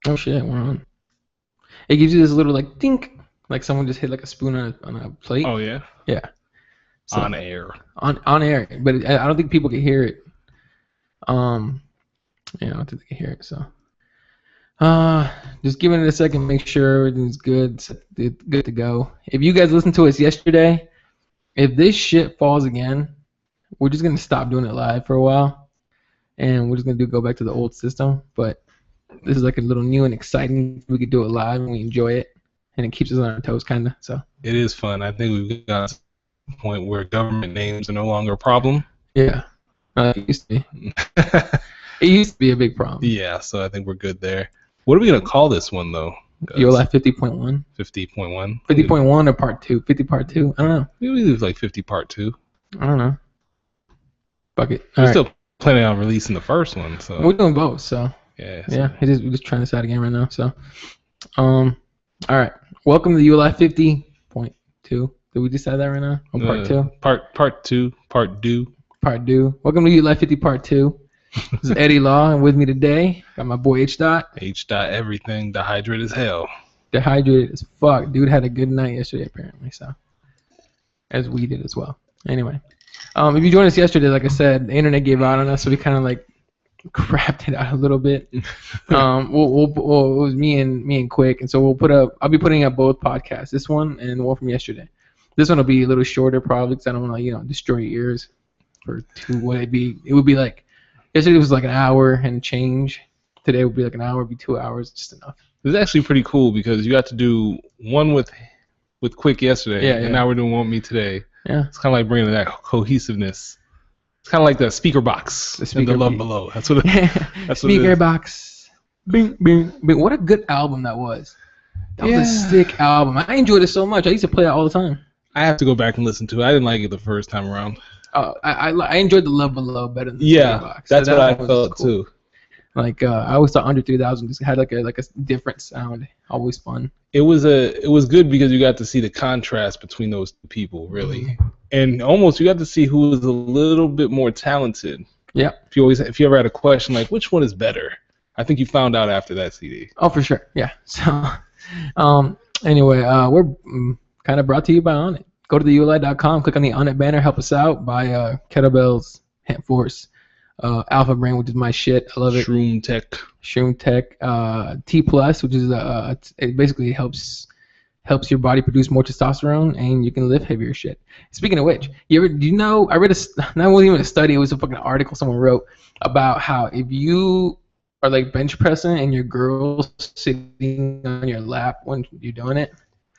Oh shit, we're on. It gives you this little like dink, like someone just hit like a spoon on a plate. Oh yeah. Yeah. So, On air. on air, but I don't think people can hear it. I don't think they can hear it. So, just give it a second, make sure everything's good, good to go. If you guys listened to us yesterday, if this shit falls again, we're just gonna stop doing it live for a while, and we're just gonna go back to the old system. But this is like a little new and exciting. We could do it live and we enjoy it, and it keeps us on our toes, kind of. So it is fun. I think we've got to the point where government names are no longer a problem. Yeah, it used to be. It used to be a big problem. Yeah, so I think we're good there. What are we gonna call this one though? ULI 50.1. 50.1. 50.1 or part 2? 50 part 2. I don't know. Maybe it was like 50 part 2. I don't know. Fuck it. We're still planning on releasing the first one, so we're doing both. So yeah. We're just trying this out again right now. So, all right. Welcome to the ULI 50.2. Did we decide that right now? On part 2. Part 2. Part 2. Part 2. Welcome to ULI 50 part 2. This is Eddie Law, and with me today, got my boy HDot. HDot Everything, dehydrated as hell. Dehydrated as fuck. Dude had a good night yesterday, apparently, so. As we did as well. Anyway. If you joined us yesterday, like I said, the internet gave out on us, so we kind of like crapped it out a little bit. It was me and Quick, and so I'll be putting up both podcasts, this one and the one from yesterday. This one will be a little shorter probably because I don't want to, destroy your ears for what it would be like. Yesterday was like an hour and change. Today would be like an hour, it'd be 2 hours, just enough. It was actually pretty cool because you got to do one with Quick yesterday, and now we're doing one with me today. Yeah. It's kind of like bringing that cohesiveness. It's kind of like the speaker box and the love below. That's what speaker box. Bing, bing, bing. What a good album that was. That was a sick album. I enjoyed it so much. I used to play it all the time. I have to go back and listen to it. I didn't like it the first time around. I enjoyed the love below better than the speaker box. That's what I felt too. Like I always thought Under 3000 just had like a different sound. Always fun. It was good because you got to see the contrast between those two people, really, and almost you got to see who was a little bit more talented. Yeah. If you ever had a question like which one is better, I think you found out after that CD. Oh, for sure. Yeah. So, anyway, we're kind of brought to you by Onnit. Go to theuli.com, click on the Onnit banner, help us out. Buy kettlebells, Hemp Force, Alpha Brain, which is my shit. I love it. Shroom Tech, T Plus, which is it basically helps your body produce more testosterone, and you can lift heavier shit. Speaking of which, I read not even a study, it was a fucking article someone wrote about how if you are like bench pressing and your girl's sitting on your lap when you're doing it,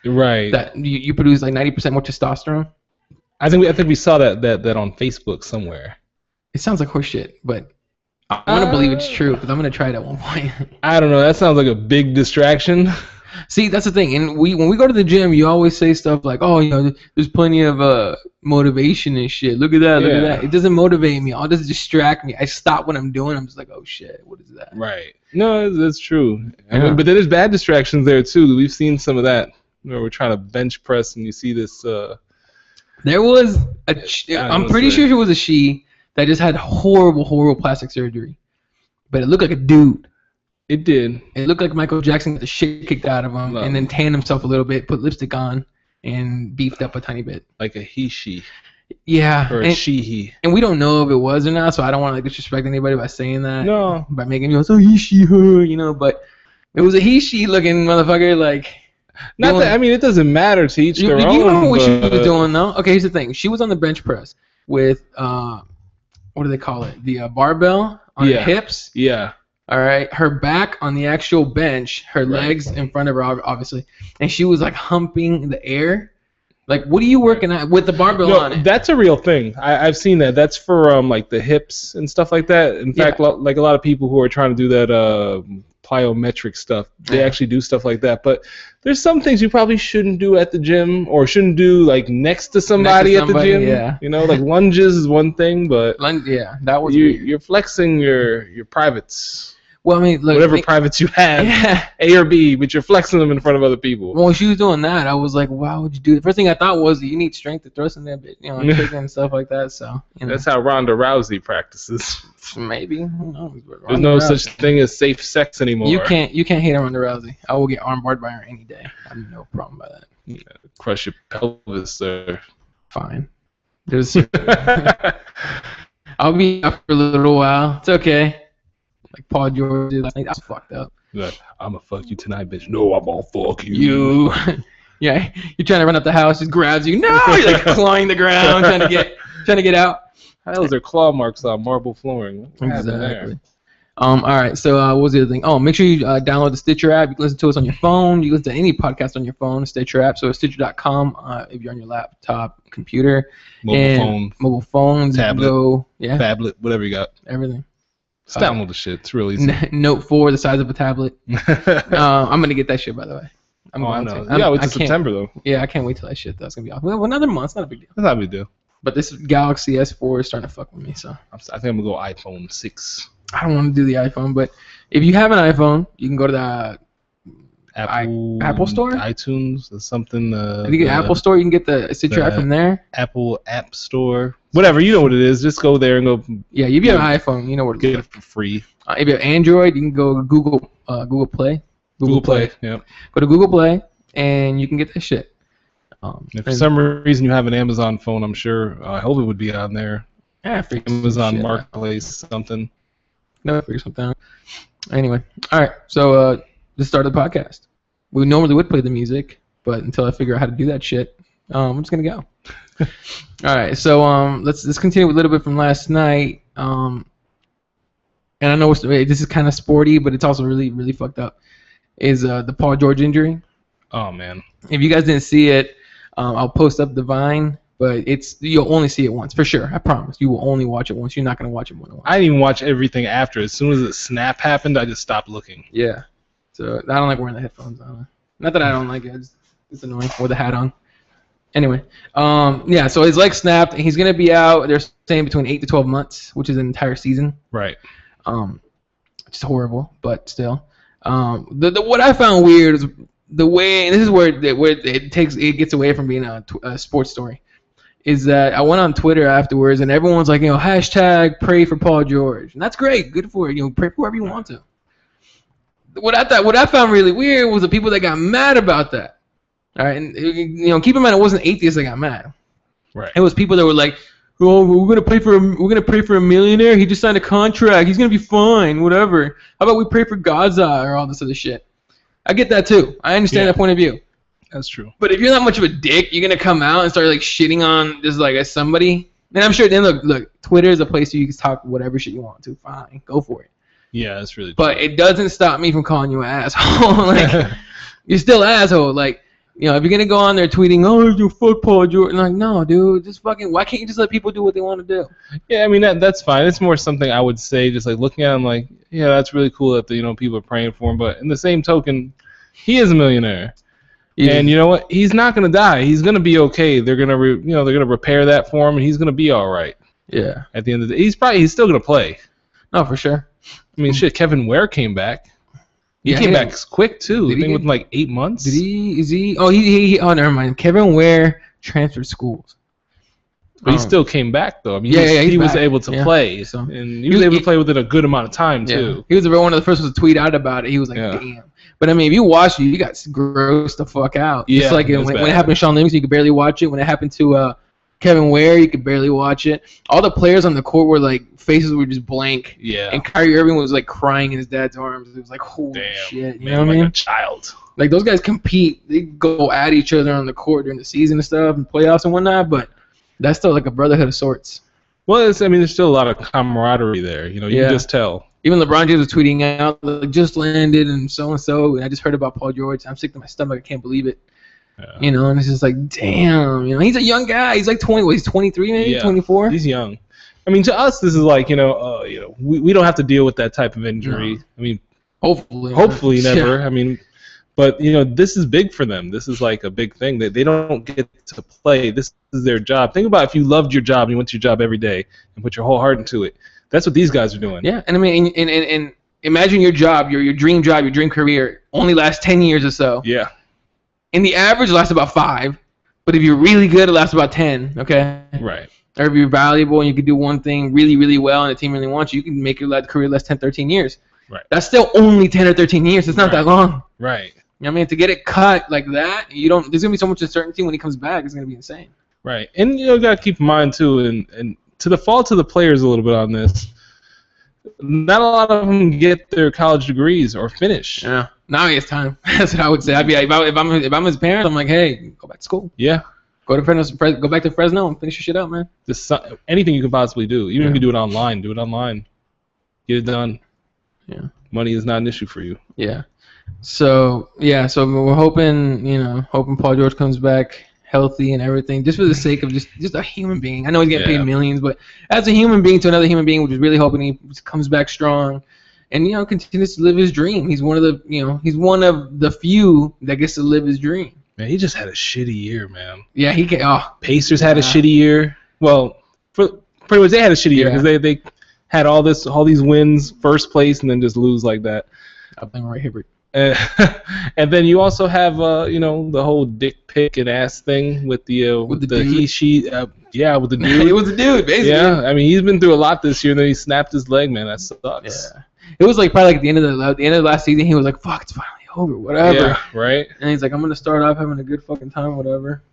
right, that you produce like 90% more testosterone. I think we saw that on Facebook somewhere. It sounds like horseshit, but I want to believe it's true because I'm gonna try it at one point. I don't know. That sounds like a big distraction. See, that's the thing. And when we go to the gym, you always say stuff like, "Oh, there's plenty of motivation and shit. Look at that, look at that." It doesn't motivate me. All it does is distract me. I stop what I'm doing. I'm just like, "Oh shit, what is that?" Right. No, that's true. Yeah. But there's bad distractions there too. We've seen some of that where we're trying to bench press, and you see this. There was I'm pretty sure it was a she that just had horrible plastic surgery, but it looked like a dude. It did. It looked like Michael Jackson got the shit kicked out of him, and then tanned himself a little bit, put lipstick on, and beefed up a tiny bit. Like a he-she. Yeah. Or a she-he. And we don't know if it was or not, so I don't want to disrespect anybody by saying that. No. By making me go, so he-she, her, but it was a he-she looking motherfucker, like. Not that, I mean, it doesn't matter to each their own. You know what she was doing, though? Okay, here's the thing. She was on the bench press with, what do they call it? The barbell on her hips. Yeah. All right, her back on the actual bench, her legs in front of her, obviously, and she was like humping the air. Like, what are you working at with the barbell on it? That's a real thing. I've seen that. That's for like the hips and stuff like that. In fact, like a lot of people who are trying to do that plyometric stuff, they actually do stuff like that. But there's some things you probably shouldn't do at the gym, or shouldn't do like next to somebody at the gym. Yeah. Like lunges is one thing, but that was you're flexing your privates. Well, I mean, look, whatever privates you have, yeah. A or B, but you're flexing them in front of other people. Well, when she was doing that, I was like, why would you do it? The first thing I thought was you need strength to thrust in that bit, you know, and kicking and stuff like that. So that's how Ronda Rousey practices. Maybe. Who knows? There's no such thing as safe sex anymore. You can't hate on Ronda Rousey. I will get armbarred by her any day. I have no problem by that. Yeah, crush your pelvis, sir. Fine. I'll be out for a little while. It's okay. Like Paul George did last night. I was fucked up. Like, I'm gonna fuck you tonight, bitch. No, I'm gonna fuck you. Yeah, you're trying to run up the house, just grabs you. No, you're like clawing the ground, trying to get out. How is there claw marks on marble flooring? Exactly. All right. So what was the other thing? Oh, make sure you download the Stitcher app. You can listen to us on your phone. You can listen to any podcast on your phone. Stitcher app. So Stitcher.com if you're on your laptop, computer, mobile phone, tablet, yeah, tablet, whatever you got. Everything. Just download the shit. It's real easy. Note 4, the size of a tablet. I'm gonna get that shit, by the way. I know. Yeah, wait till September though. Yeah, I can't wait till that shit. That's gonna be off. Well, another month. It's not a big deal. That's not a big deal. But this Galaxy S4 is starting to fuck with me. So I think I'm gonna go iPhone 6. I don't want to do the iPhone, but if you have an iPhone, you can go to the Apple Store, iTunes, or something. If you get Apple Store, you can get the Stitcher app from there. Apple App Store, whatever, you know what it is. Just go there and go. Yeah, if you have an iPhone, you know where to get it for free. If you have Android, you can go to Google Play. Google Play. Yep. Go to Google Play and you can get this shit. If for some reason you have an Amazon phone, I'm sure. I hope it would be on there. Yeah, Amazon Marketplace, something. No, figure something out. Anyway, all right. So let's start the podcast. We normally would play the music, but until I figure out how to do that shit, I'm just gonna go. All right. So let's continue a little bit from last night. And I know this is kind of sporty, but it's also really, really fucked up. Is the Paul George injury? Oh man. If you guys didn't see it, I'll post up the Vine. But you'll only see it once, for sure. I promise. You will only watch it once. You're not going to watch it more than once. I didn't even watch everything after. As soon as the snap happened, I just stopped looking. Yeah. So I don't like wearing the headphones on. Not that I don't like it. It's annoying with the hat on. Anyway. Yeah, so his leg snapped. And he's going to be out, they're saying, between 8 to 12 months, which is an entire season. Right. It's horrible, but still. What I found weird is the way, and this is where it gets away from being a sports story. Is that I went on Twitter afterwards and everyone's like, hashtag pray for Paul George. And that's great. Good for it. Pray for whoever you want to. What I found really weird was the people that got mad about that. All right. And, keep in mind, it wasn't atheists that got mad. Right. It was people that were like, oh, we're gonna pray for a millionaire. He just signed a contract. He's gonna be fine. Whatever. How about we pray for Gaza or all this other shit? I get that too. I understand that point of view. That's true. But if you're not much of a dick, you're gonna come out and start like shitting on just like somebody. And I'm sure then look, Twitter is a place where you can talk whatever shit you want to. Fine, go for it. Yeah, that's really true. But it doesn't stop me from calling you an asshole. Like you're still an asshole. Like if you're gonna go on there tweeting, oh, you fuck Paul George, like no, dude, just fucking. Why can't you just let people do what they want to do? Yeah, I mean that's fine. It's more something I would say, just like looking at him, like yeah, that's really cool that people are praying for him. But in the same token, he is a millionaire. Yeah. And you know what? He's not gonna die. He's gonna be okay. They're gonna, they're gonna repair that for him, and he's gonna be all right. Yeah. At the end of the day, he's still gonna play. No, for sure. I mean, shit. Kevin Ware came back. He came back quick too. I think within like 8 months. Did he? Is he? Oh, Oh, never mind. Kevin Ware transferred schools. But he still came back though. I mean, he was able to play, and he was able to play within a good amount of time too. He was one of the first ones to tweet out about it. He was like, "Damn." But I mean, if you watch it, you got grossed the fuck out. Yeah, just like when it happened to Sean Livingston, you could barely watch it. When it happened to Kevin Ware, you could barely watch it. All the players on the court were like, faces were just blank. Yeah. And Kyrie Irving was like crying in his dad's arms. It was like, holy shit. You know what I mean? Like a child. Like those guys compete. They go at each other on the court during the season and stuff and playoffs and whatnot. But that's still like a brotherhood of sorts. Well, there's still a lot of camaraderie there. You can just tell. Even LeBron James was tweeting out, like, just landed and so. And I just heard about Paul George. I'm sick to my stomach. I can't believe it. Yeah. And it's just like, damn. He's a young guy. He's like 20. He's 23 maybe, 24. He's young. I mean, to us, this is like, we don't have to deal with that type of injury. No. I mean, hopefully never. Yeah. I mean, but this is big for them. This is like a big thing. They don't get to play. This is their job. Think about if you loved your job and you went to your job every day and put your whole heart into it. That's what these guys are doing. Yeah, and I mean, and imagine your job, your dream job, your dream career only lasts 10 years or so. Yeah. And the average lasts about 5. But if you're really good, it lasts about 10. Okay. Right. Or if you're valuable and you can do one thing really, really well and the team really wants you, you can make your career last 10, 13 years. Right. That's still only 10 or 13 years. It's not that long. Right. You know what I mean? To get it cut like that, there's gonna be so much uncertainty when he comes back. It's gonna be insane. Right. And you gotta keep in mind too, and to the fault of the players a little bit on this. Not a lot of them get their college degrees or finish. Yeah. Now he has time. That's what I would say. I'd be like, if I'm his parent, I'm like, hey, go back to school. Yeah. Go back to Fresno and finish your shit up, man. Just anything you can possibly do. Even if you do it online, do it online. Get it done. Yeah. Money is not an issue for you. Yeah. So we're hoping Paul George comes back healthy and everything, just for the sake of just a human being. I know he's getting paid millions, but as a human being to another human being, we're just really hoping he comes back strong and continues to live his dream. He's one of the few that gets to live his dream. Man, he just had a shitty year, man. Yeah, he can. Oh, Pacers had a shitty year. Well, pretty much they had a shitty year because they had all these wins, first place, and then just lose like that. I blame right here. And then you also have the whole dick pic and ass thing with the he she with the dude. It was a dude, basically. Yeah, I mean he's been through a lot this year, and then he snapped his leg, man. That sucks. Yeah, it was like probably like at the end of the last season, he was like, "Fuck, it's finally over, whatever." Yeah, right. And he's like, "I'm gonna start off having a good fucking time, whatever."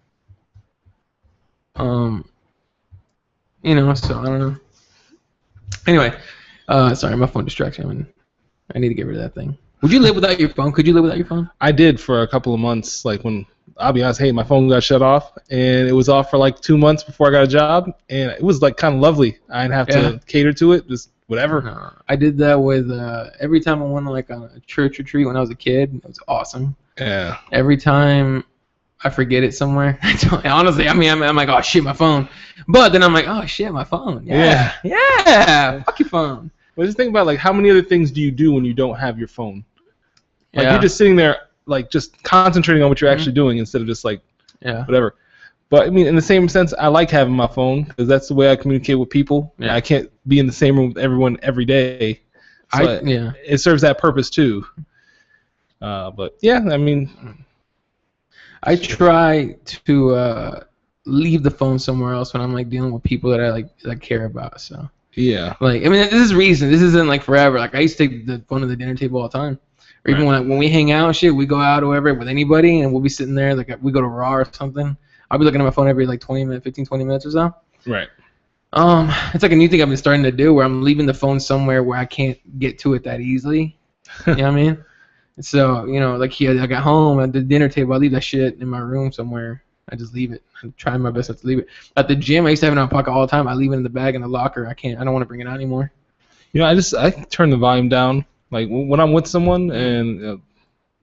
So I don't know. Anyway, sorry, my phone distracts me. I need to get rid of that thing. Would you live without your phone? Could you live without your phone? I did for a couple of months. Like when, I'll be honest, my phone got shut off, and it was off for like 2 months before I got a job, and it was like kind of lovely. I didn't have to cater to it, just whatever. No, I did that with every time I went like on a church retreat when I was a kid. It was awesome. Yeah. Every time I forget it somewhere, honestly, I mean, I'm like, oh shit, my phone. But then I'm like, oh shit, my phone. Yeah. Fuck your phone. Well, just think about like how many other things do you do when you don't have your phone? Like you're just sitting there, like just concentrating on what you're actually doing instead of just like whatever. But I mean, in the same sense, I like having my phone because that's the way I communicate with people. Yeah. I can't be in the same room with everyone every day. So it serves that purpose too. But yeah, I mean, I try to leave the phone somewhere else when I'm like dealing with people that I care about. So. Yeah. Like, I mean, this is recent. This isn't like forever. Like, I used to take the phone to the dinner table all the time. Or even when we hang out and shit, we go out or whatever with anybody, and we'll be sitting there. Like, we go to Raw or something. I'll be looking at my phone every like 20 minutes or so. Right. It's like a new thing I've been starting to do where I'm leaving the phone somewhere where I can't get to it that easily. You know what I mean? So, like I got home at the dinner table, I leave that shit in my room somewhere. I just leave it. I'm trying my best not to leave it. At the gym, I used to have it in my pocket all the time. I leave it in the bag in the locker. I don't want to bring it out anymore. I turn the volume down. Like when I'm with someone and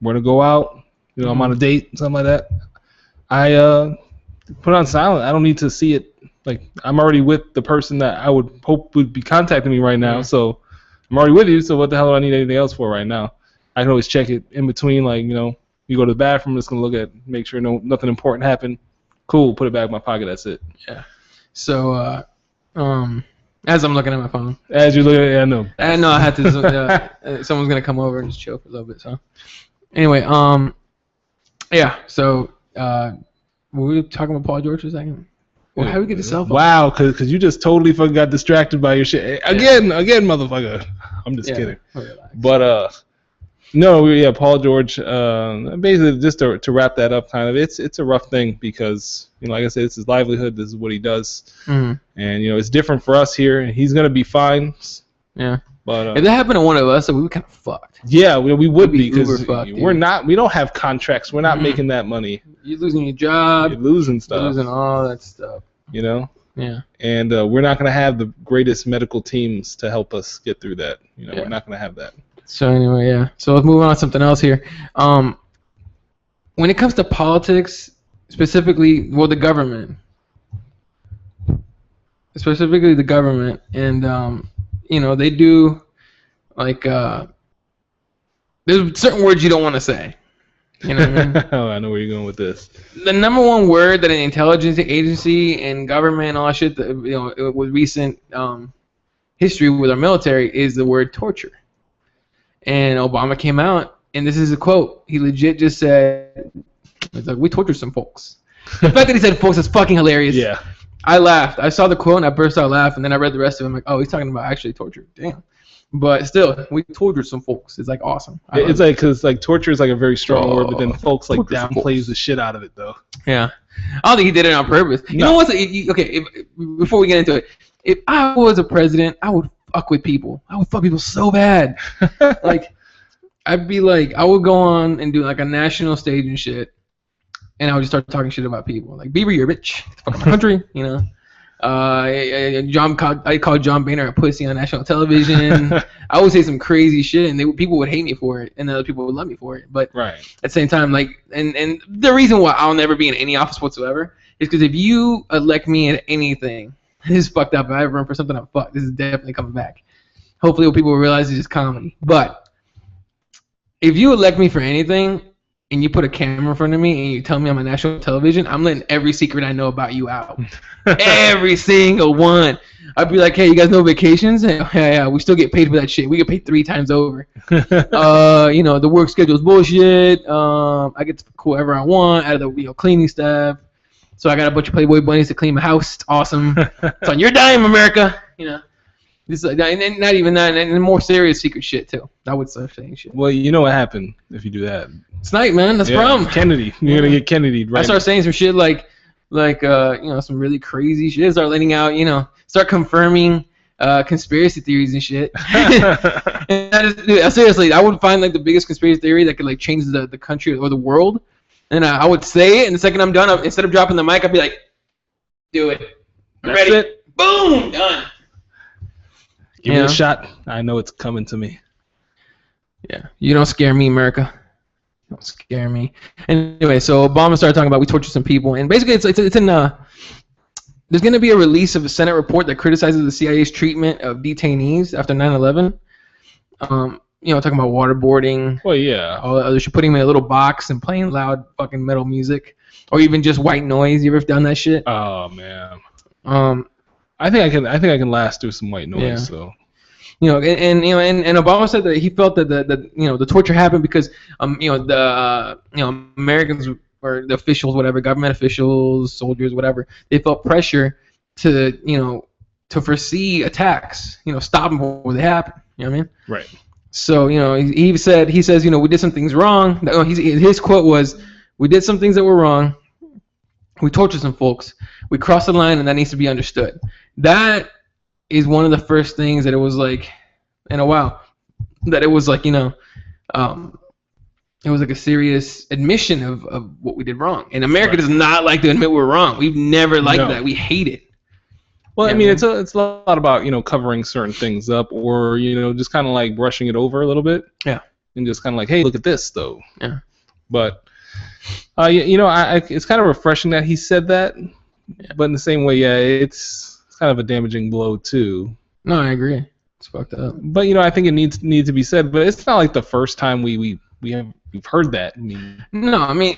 we're gonna go out, I'm on a date, something like that. I put it on silent. I don't need to see it. Like I'm already with the person that I would hope would be contacting me right now. So I'm already with you. So what the hell do I need anything else for right now? I can always check it in between. Like you go to the bathroom, I'm just gonna make sure nothing important happened. Cool, put it back in my pocket. That's it. Yeah. So as I'm looking at my phone. As you're looking at it, I know. I know I had to. Someone's gonna come over and just chill for a little bit. So anyway, yeah. So were we talking about Paul George for a second? Well, how do we get the cell phone? Wow, because you just totally fucking got distracted by your shit again, motherfucker. I'm just kidding. But no, Paul George. Basically, just to wrap that up, kind of, it's a rough thing because like I said, it's his livelihood. This is what he does, and it's different for us here. And he's gonna be fine. Yeah. But if that happened to one of us, we would kind of fucked. Yeah, we would be because we're not. We don't have contracts. We're not making that money. You're losing your job. You're losing stuff. You're losing all that stuff. Yeah. And we're not gonna have the greatest medical teams to help us get through that. We're not gonna have that. So anyway, yeah. So let's move on to something else here. When it comes to politics, specifically, the government, and they do like there's certain words you don't want to say. You know what I mean? Oh, I know where you're going with this. The number one word that an intelligence agency and government and all that shit, with recent history with our military, is the word torture. and Obama came out, and this is a quote. He legit just said, "It's like we tortured some folks." The fact that he said "folks" is fucking hilarious. Yeah. I laughed. I saw the quote and I burst out laughing. And then I read the rest of it. I'm like, oh, he's talking about actually torture. Damn. But still, we tortured some folks. It's like awesome. It's like because like torture is like a very strong word, but then folks like downplays the shit out of it though. Yeah, I don't think he did it on purpose. You know what's okay? Before we get into it, if I was a president, I would fuck with people. I would fuck people so bad. Like, I'd be like, I would go on and do like a national stage and shit. And I would just start talking shit about people. Like, Bieber, you're a bitch. Fuck my country, you know. I called John Boehner a pussy on national television. I would say some crazy shit, and people would hate me for it, and other people would love me for it. But at the same time, like, and the reason why I'll never be in any office whatsoever is because if you elect me at anything, this is fucked up. If I ever run for something, I'm fucked. This is definitely coming back. Hopefully, what people will realize is just comedy. But if you elect me for anything, and you put a camera in front of me and you tell me I'm on national television, I'm letting every secret I know about you out. Every single one. I'd be like, hey, you guys know vacations? Yeah, we still get paid for that shit. We get paid 3 times over. You know, the work schedule's bullshit. I get to pick whoever I want out of the cleaning staff. So I got a bunch of Playboy bunnies to clean my house. It's awesome. It's on your dime, America. You know. This and not even that, and more serious secret shit too. I would start saying shit. Well, you know what happened if you do that. Snipe, man. That's the problem. Kennedy. You're gonna get Kennedy right. I start saying some shit like some really crazy shit. Start letting out, start confirming conspiracy theories and shit. And dude, seriously, I would find like the biggest conspiracy theory that could like change the country or the world, and I would say it. And the second I'm done, instead of dropping the mic, I'd be like, "Do it. I'm ready. It. Boom, done." Give me a shot. I know it's coming to me. Yeah. You don't scare me, America. Don't scare me. Anyway, so Obama started talking about we tortured some people, and basically it's in there's going to be a release of a Senate report that criticizes the CIA's treatment of detainees after 9/11. Talking about waterboarding. Well, yeah. All the other shit, putting them in a little box and playing loud fucking metal music, or even just white noise. You ever done that shit? Oh man. I think I can last through some white noise. Yeah. So. And Obama said that he felt that the torture happened because Americans or the officials, whatever, government officials, soldiers, whatever, they felt pressure to foresee attacks, stop them before they happen. You know what I mean? Right. So he says we did some things wrong. His quote was, "We did some things that were wrong. We tortured some folks. We crossed the line, and that needs to be understood." That is one of the first things that it was like in a while that it was like it was like a serious admission of what we did wrong. And America does not like to admit we're wrong. We've never liked that. We hate it. Well, I mean, it's a lot about covering certain things up, or just kind of like brushing it over a little bit. Yeah. And just kind of like, hey, look at this though. Yeah. But it's kind of refreshing that he said that. Yeah. But in the same way, it's kind of a damaging blow too. No, I agree. It's fucked up. But I think it needs to be said. But it's not like the first time we've heard that. I mean,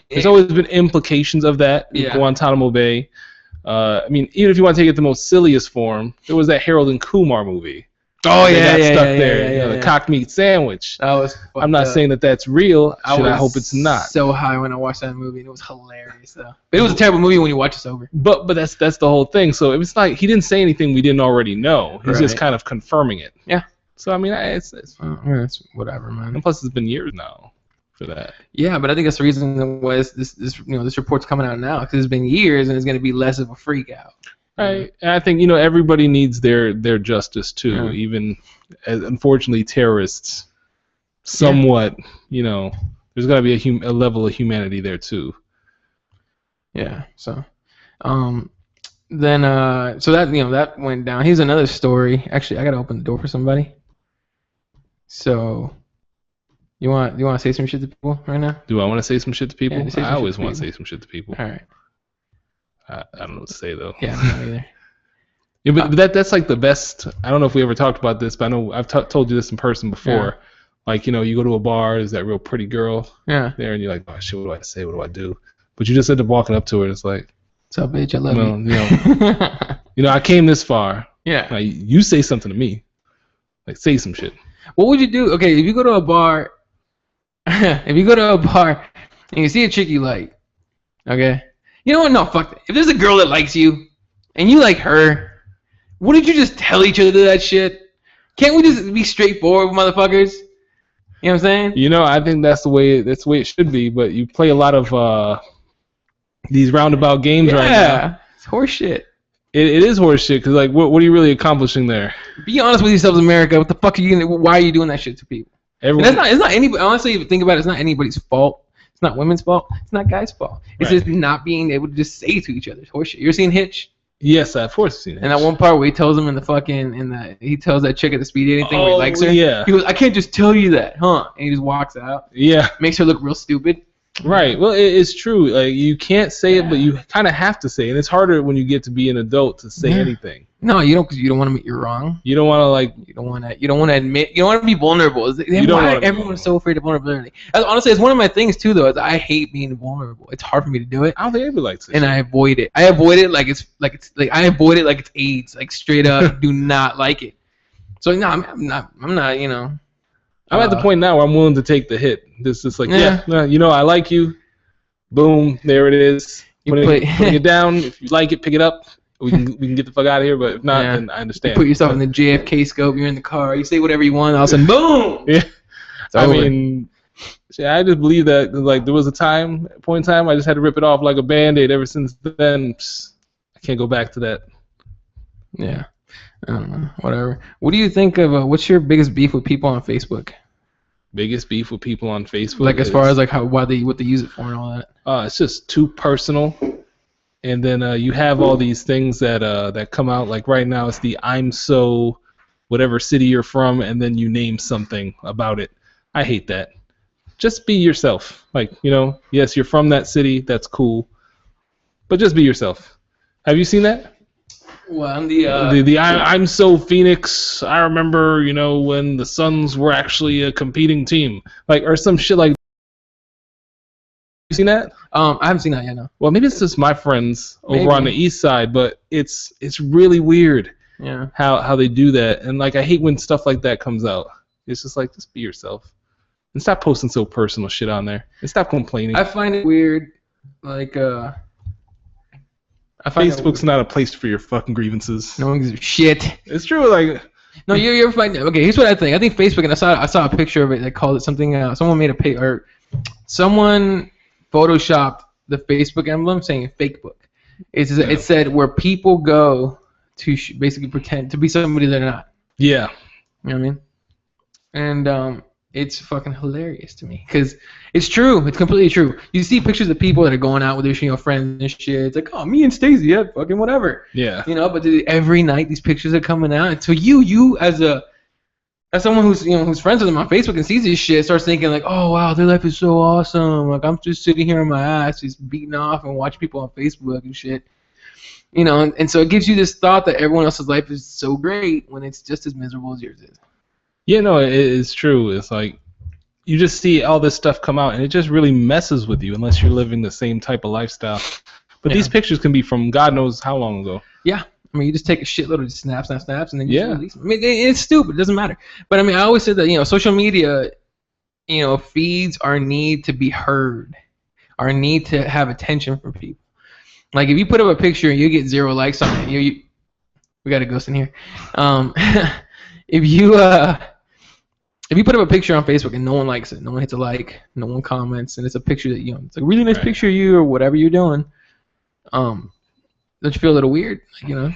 there's always been implications of that in Guantanamo Bay. Even if you want to take it the most silliest form, there was that Harold and Kumar movie. Oh yeah, got stuck there. The cocked meat sandwich. That was. I'm not saying that that's real. I hope it's not. So high when I watched that movie, and it was hilarious though. But it was a terrible movie when you watch it sober. But that's the whole thing. So it was like he didn't say anything we didn't already know. He's just kind of confirming it. Yeah. So I mean, it's whatever, man. And plus, it's been years now for that. Yeah, but I think that's the reason why this report's coming out now, because it's been years and it's going to be less of a freak out. Right, and I think everybody needs their justice too. Even as, unfortunately, terrorists, somewhat. There's got to be a level of humanity there too. Yeah. So, so that went down. Here's another story. Actually, I gotta open the door for somebody. So, you want to say some shit to people right now? Do I want to say some shit to people? Yeah, I always want to say some shit to people. All right. I don't know what to say though. Yeah, not either. Yeah, but that's like the best. I don't know if we ever talked about this, but I know I've told you this in person before. Yeah. Like you go to a bar, there's that real pretty girl there, and you're like, oh shit, what do I say? What do I do? But you just end up walking up to her, and it's like, what's up, bitch? I love you. I came this far. Yeah. Like, you say something to me, like say some shit. What would you do? Okay, if you go to a bar, if you go to a bar and you see a chick you like, okay, you know what? No, fuck that. If there's a girl that likes you and you like her, wouldn't you just tell each other that shit? Can't we just be straightforward, motherfuckers? You know what I'm saying? You know, I think that's the way it should be. But you play a lot of these roundabout games right now. Yeah, it's horse shit. It is horse shit because like, what are you really accomplishing there? Be honest with yourselves, America. What the fuck are you? Why are you doing that shit to people? Everyone, It's not anybody. Honestly, if you think about it, it's not anybody's fault. It's not women's fault. It's not guys' fault. It's just not being able to just say to each other. It's horseshit. You're seeing Hitch? Yes, of course I've seen it. And that one part where he tells him he tells that chick at the speed dating thing where he likes her. Yeah. He goes, I can't just tell you that, huh? And he just walks out. Yeah. Makes her look real stupid. Right. Well, it's true. Like you can't say it, but you kind of have to say it. And it's harder when you get to be an adult to say anything. No, you don't, because you don't want to admit you're wrong. You don't want to like. You don't want to admit. You don't want to be vulnerable. Why everyone's so afraid of vulnerability? Honestly, it's one of my things too, though. Is I hate being vulnerable. It's hard for me to do it. I don't think anybody likes it. And I avoid it. I avoid it like it's AIDS. Like straight up, do not like it. So no, I'm not. You know. I'm at the point now where I'm willing to take the hit. This is like, you know, I like you. Boom, there it is. Putting it down. If you like it, pick it up. We can get the fuck out of here. But if not, then I understand. You put yourself in the JFK scope. You're in the car. You say whatever you want. All of a sudden, boom. Yeah. I mean, I just believe that like there was a point in time, I just had to rip it off like a Band-Aid. Ever since then, I can't go back to that. Yeah. I don't know. Whatever. What do you think of? What's your biggest beef with people on Facebook? Biggest beef with people on Facebook? Like as far as like what they use it for and all that. It's just too personal. And then you have all these things that come out. Like right now, it's the I'm so whatever city you're from, and then you name something about it. I hate that. Just be yourself. Like, you know, yes, you're from that city. That's cool. But just be yourself. Have you seen that? Well, I'm so Phoenix. I remember, you know, when the Suns were actually a competing team, like, or some shit like. You seen that? I haven't seen that yet. No. Well, maybe it's just my friends over on the east side, but it's really weird. Yeah. How they do that, and like I hate when stuff like that comes out. It's just like, just be yourself, and stop posting so personal shit on there, and stop complaining. I find it weird, like Facebook's not a place for your fucking grievances. No one gives a shit. It's true, like. No, you ever find? Okay, here's what I think. I think Facebook, and I saw a picture of it. They called it something. Someone made someone photoshopped the Facebook emblem saying "Fakebook." It said where people go to basically pretend to be somebody they're not. Yeah. You know what I mean? And it's fucking hilarious to me because it's true. It's completely true. You see pictures of people that are going out with their friends and shit. It's like, oh, me and Stacey, yeah, fucking whatever. Yeah. You know, but every night these pictures are coming out, and so you as someone who's friends with them on Facebook and sees this shit, starts thinking like, oh wow, their life is so awesome. Like I'm just sitting here on my ass, just beating off and watching people on Facebook and shit. You know, and so it gives you this thought that everyone else's life is so great when it's just as miserable as yours is. Yeah, no, it is true. It's like you just see all this stuff come out, and it just really messes with you unless you're living the same type of lifestyle. But these pictures can be from God knows how long ago. Yeah. I mean, you just take a shitload of snaps, and then you just release them. I mean, it's stupid. It doesn't matter. But I mean, I always said that, social media, feeds our need to be heard, our need to have attention from people. Like if you put up a picture and you get 0 likes on it, we got a ghost in here. If you put up a picture on Facebook and no one likes it, no one hits a like, no one comments, and it's a picture that it's a really nice picture of you or whatever you're doing, don't you feel a little weird? No.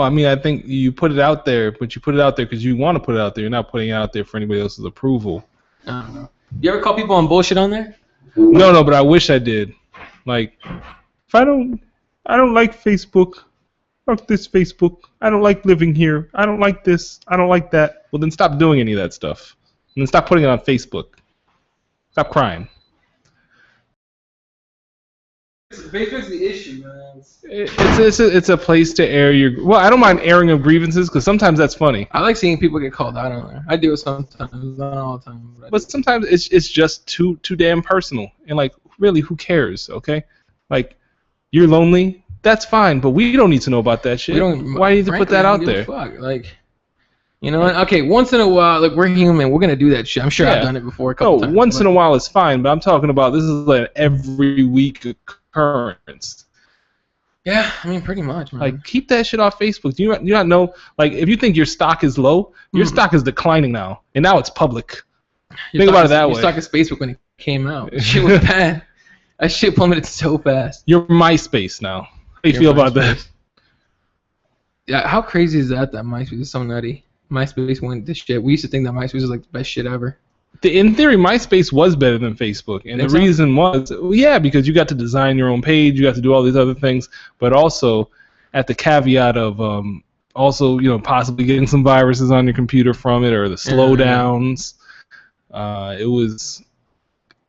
I mean, I think you put it out there, but you put it out there because you want to put it out there. You're not putting it out there for anybody else's approval. I don't know. You ever call people on bullshit on there? No, but I wish I did. Like, if I don't like Facebook. Fuck this Facebook. I don't like living here. I don't like this. I don't like that. Well, then stop doing any of that stuff. And then stop putting it on Facebook. Stop crying. Facebook's the issue, man. It's a place to air your. Well, I don't mind airing of grievances because sometimes that's funny. I like seeing people get called out on there. I do it sometimes, not all the time. But sometimes it's just too damn personal. And like, really, who cares? Okay, like, you're lonely. That's fine, but we don't need to know about that shit. Why do you need to put that out there? Fuck. Like, You know, okay, once in a while, like we're human, we're gonna do that shit. I'm sure I've done it before a couple times. Once in a while is fine, but I'm talking about this is like every week occurrence. Yeah, I mean, pretty much, man. Like, keep that shit off Facebook. Do you not know? Like, if you think your stock is low, your stock is declining now, and now it's public. Think about it that way. Your stock is Facebook when it came out. That shit was bad. That shit plummeted so fast. You're MySpace now. How do you feel about that? Yeah, how crazy is that MySpace is so nutty? MySpace went to shit. We used to think that MySpace was like the best shit ever. In theory, MySpace was better than Facebook, and the reason was, because you got to design your own page, you got to do all these other things, but also at the caveat of also possibly getting some viruses on your computer from it or the slowdowns. It was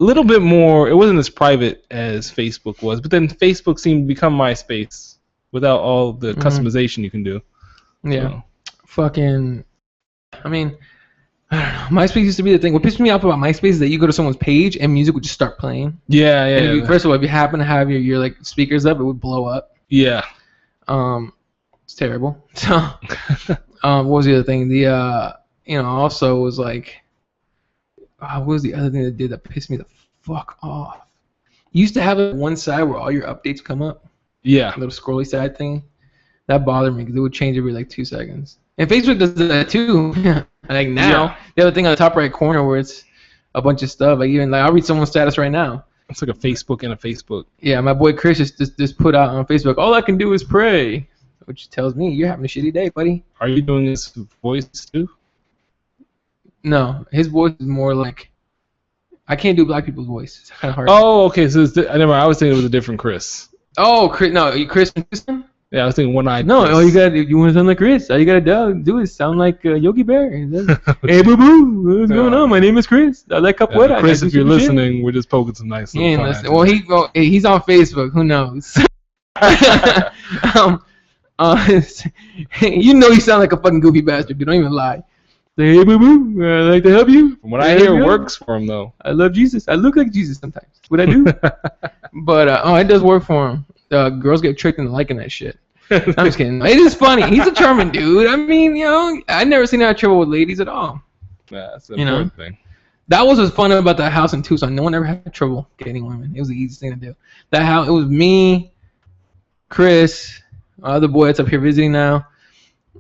a little bit more. It wasn't as private as Facebook was, but then Facebook seemed to become MySpace without all the customization you can do. Yeah, so. Fucking. I mean, I don't know. MySpace used to be the thing. What pissed me off about MySpace is that you go to someone's page and music would just start playing. Yeah. And first of all, if you happen to have your like speakers up, it would blow up. Yeah. It's terrible. So, what was the other thing? The also was like, what was the other thing that did that pissed me the fuck off? You used to have it one side where all your updates come up. Yeah. A little scrolly side thing. That bothered me because it would change every like 2 seconds. And Facebook does that too. Like now, the other thing on the top right corner where it's a bunch of stuff. Like even I'll read someone's status right now. It's like a Facebook and a Facebook. Yeah, my boy Chris just put out on Facebook, all I can do is pray, which tells me you're having a shitty day, buddy. Are you doing this voice too? No, his voice is more like, I can't do black people's voice. It's kind of hard. Oh, okay. So I was thinking it was a different Chris. Oh, Chris. No, Chris. Yeah, I was thinking one-eyed. No, Chris. all you want to sound like Chris. All you gotta do is sound like Yogi Bear. Hey, boo boo, what's going on? My name is Chris. I like capoeira. Chris, if you're listening, we're just poking some nice. He ain't listening. Well, he's on Facebook. Who knows? You know you sound like a fucking goofy bastard. Dude, don't even lie. Say, hey, boo boo, I'd like to help you. From what I hear, it works for him though. I love Jesus. I look like Jesus sometimes. That's what I do. But it does work for him. Girls get tricked into liking that shit. I'm just kidding. It is funny. He's a charming dude. I mean, I've never seen him have trouble with ladies at all. Yeah, that's the important thing. That was what's fun about that house in Tucson. No one ever had trouble getting women. It was the easiest thing to do. That house, it was me, Chris, other boy that's up here visiting now.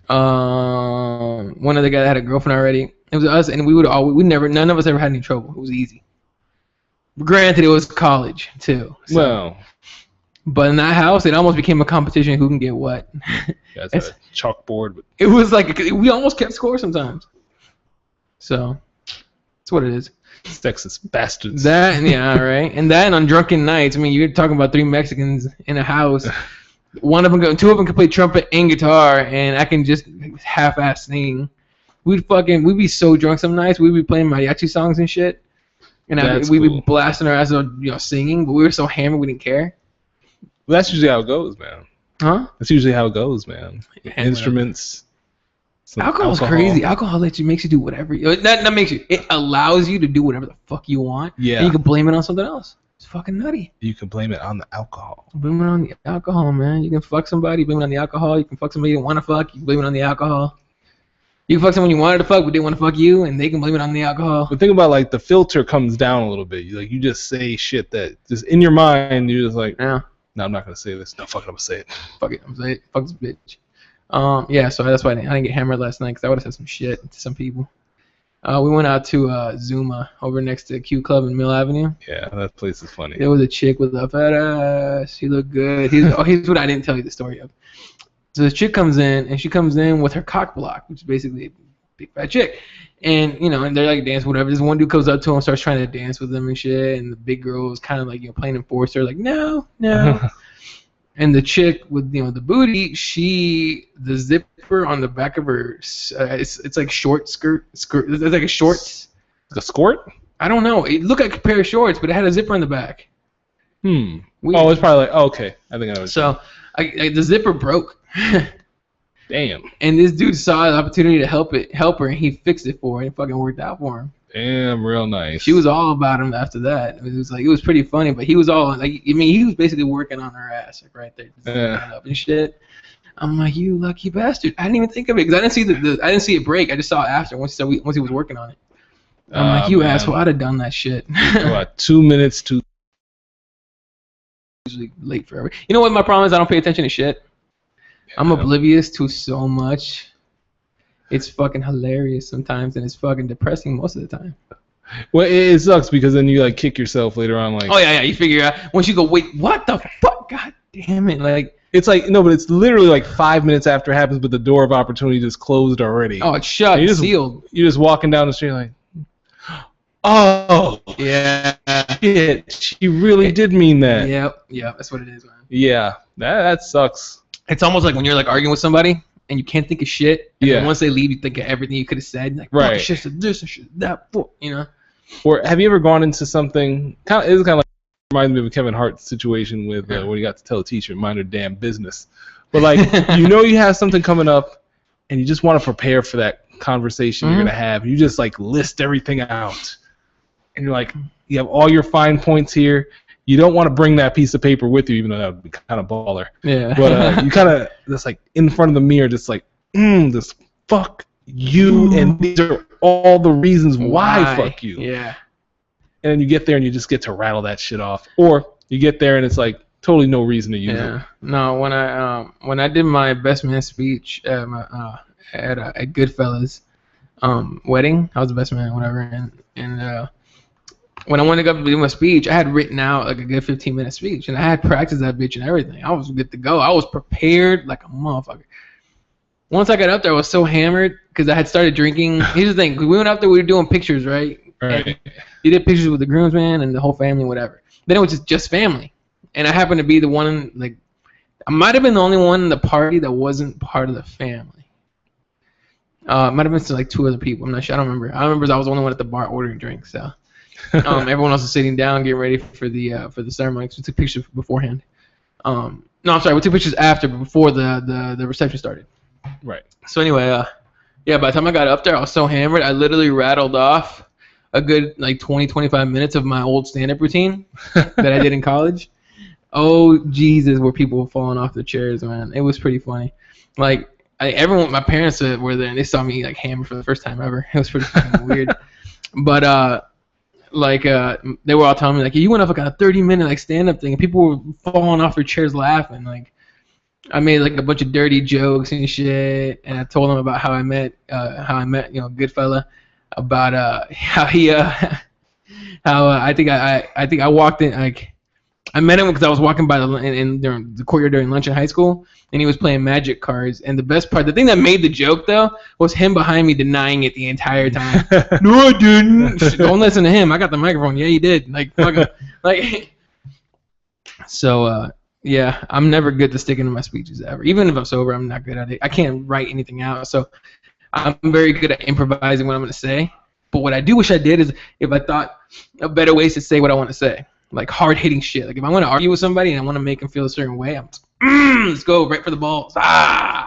One other guy that had a girlfriend already. It was us, and none of us ever had any trouble. It was easy. Granted, it was college too. So. Well. But in that house, it almost became a competition who can get what. Yeah, it's a chalkboard. It was like we almost kept score sometimes. So that's what it is. Sexist bastards. That right. And then on drunken nights, I mean, you're talking about 3 Mexicans in a house. Two of them can play trumpet and guitar, and I can just half-ass sing. We'd be so drunk some nights. We'd be playing mariachi songs and shit, and we'd be blasting our asses, singing. But we were so hammered we didn't care. Well, that's usually how it goes, man. Huh? That's usually how it goes, man. Instruments. Alcohol's crazy. Alcohol makes you do whatever. It allows you to do whatever the fuck you want. Yeah. And you can blame it on something else. It's fucking nutty. You can blame it on the alcohol. Blame it on the alcohol, man. You can fuck somebody, blame it on the alcohol. You can fuck somebody you don't want to fuck, you can blame it on the alcohol. You can fuck someone you wanted to fuck, but they want to fuck you, and they can blame it on the alcohol. But think about, like, the filter comes down a little bit. You just say shit that just in your mind, you're just like, yeah. No, I'm not going to say this. No, fuck it, I'm going to say it. Fuck it, I'm going to say it. Fuck this bitch. Yeah, so that's why I didn't get hammered last night, because I would have said some shit to some people. We went out to Zuma over next to Q Club in Mill Avenue. Yeah, that place is funny. There was a chick with a fat ass. She looked good. Here's what I didn't tell you the story of. So this chick comes in, and she comes in with her cock block, which is basically a big fat chick. And, and they're like dancing, whatever. This one dude comes up to him, starts trying to dance with them and shit. And the big girl was kind of like, playing enforcer, like, no. And the chick with, the booty, the zipper on the back of her, it's like short skirt. It's like a shorts. Like a skirt? I don't know. It looked like a pair of shorts, but it had a zipper in the back. Weird. Oh, it's probably like, okay. I think I know. So, the zipper broke. Damn. And this dude saw the opportunity to help her, and he fixed it for her, and it fucking worked out for him. Damn, real nice. She was all about him after that. It was pretty funny, but he was all like, he was basically working on her ass, like right there, up and shit. I'm like, you lucky bastard. I didn't even think of it because I didn't see I didn't see it break. I just saw it after once he was working on it. I'm like, you asshole, I'd have done that shit. What, 2 minutes to Usually late forever. You know what my problem is? I don't pay attention to shit. I'm oblivious to so much. It's fucking hilarious sometimes, and it's fucking depressing most of the time. Well, it sucks because then you like kick yourself later on. Like, oh yeah, you figure out once you go, wait, what the fuck? God damn it! Like, it's like no, but it's literally like 5 minutes after it happens, but the door of opportunity just closed already. Oh, it's shut, it's sealed. You're just walking down the street like, oh yeah, shit, she really did mean that. Yep, that's what it is, man. Yeah, that sucks. It's almost like when you're like arguing with somebody and you can't think of shit. And yeah. Then once they leave, you think of everything you could have said. Like, right. I should have this, I should have that, you know. Or have you ever gone into something? It's kind of like reminds me of a Kevin Hart situation with when he got to tell a teacher, mind her damn business. But like, you have something coming up, and you just want to prepare for that conversation you're gonna have. You just like list everything out, and you're like, you have all your fine points here. You don't want to bring that piece of paper with you, even though that would be kind of baller. Yeah. But you kind of just like in front of the mirror, just like, this fuck you, and these are all the reasons why fuck you. Yeah. And then you get there and you just get to rattle that shit off, or you get there and it's like totally no reason to use it. No, when I did my best man speech at Goodfellas wedding, I was the best man, whatever, and when I went to go do my speech, I had written out like a good 15-minute speech, and I had practiced that bitch and everything. I was good to go. I was prepared like a motherfucker. Once I got up there, I was so hammered because I had started drinking. Here's the thing: we went up there, we were doing pictures, right? Right. You did pictures with the groomsman and the whole family, whatever. Then it was just family, and I happened to be the one. Like, I might have been the only one in the party that wasn't part of the family. It might have been like 2 other people. I'm not sure. I don't remember. I remember I was the only one at the bar ordering drinks. So. Everyone else was sitting down, getting ready for the ceremony. So we took pictures beforehand. No, I'm sorry, we took pictures after, but before the reception started. Right. So anyway, by the time I got up there, I was so hammered, I literally rattled off a good like 20-25 minutes of my old stand-up routine that I did in college. Oh Jesus, where people were falling off their chairs, man. It was pretty funny. Like everyone, my parents were there, and they saw me like hammered for the first time ever. It was pretty fucking weird. But they were all telling me like, you went up like a 30-minute like stand-up thing, and people were falling off their chairs laughing. Like, I made like a bunch of dirty jokes and shit, and I told them about how I met Goodfella, about how he I think I walked in like. I met him because I was walking by during the courtyard during lunch in high school, and he was playing magic cards. And the best part, the thing that made the joke though, was him behind me denying it the entire time. No, I didn't. Don't listen to him. I got the microphone. Yeah, you did. Like, fucking, like. So yeah, I'm never good to sticking to my speeches ever. Even if I'm sober, I'm not good at it. I can't write anything out. So I'm very good at improvising what I'm gonna say. But what I do wish I did is if I thought of better ways to say what I want to say. Like hard-hitting shit. Like if I want to argue with somebody and I want to make them feel a certain way, I'm let's go right for the balls.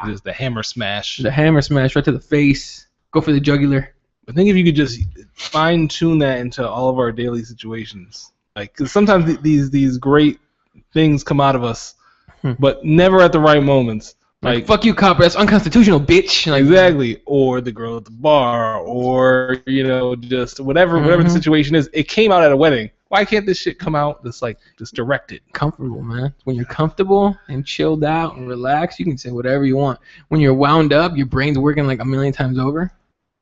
Just the hammer smash. The hammer smash right to the face. Go for the jugular. I think if you could just fine-tune that into all of our daily situations, like because sometimes these great things come out of us, but never at the right moments. Like fuck you, cop. That's unconstitutional, bitch. Like, exactly. Or the girl at the bar, or just whatever the situation is. It came out at a wedding. Why can't this shit come out just directed? Comfortable, man. When you're comfortable and chilled out and relaxed, you can say whatever you want. When you're wound up, your brain's working like a million times over.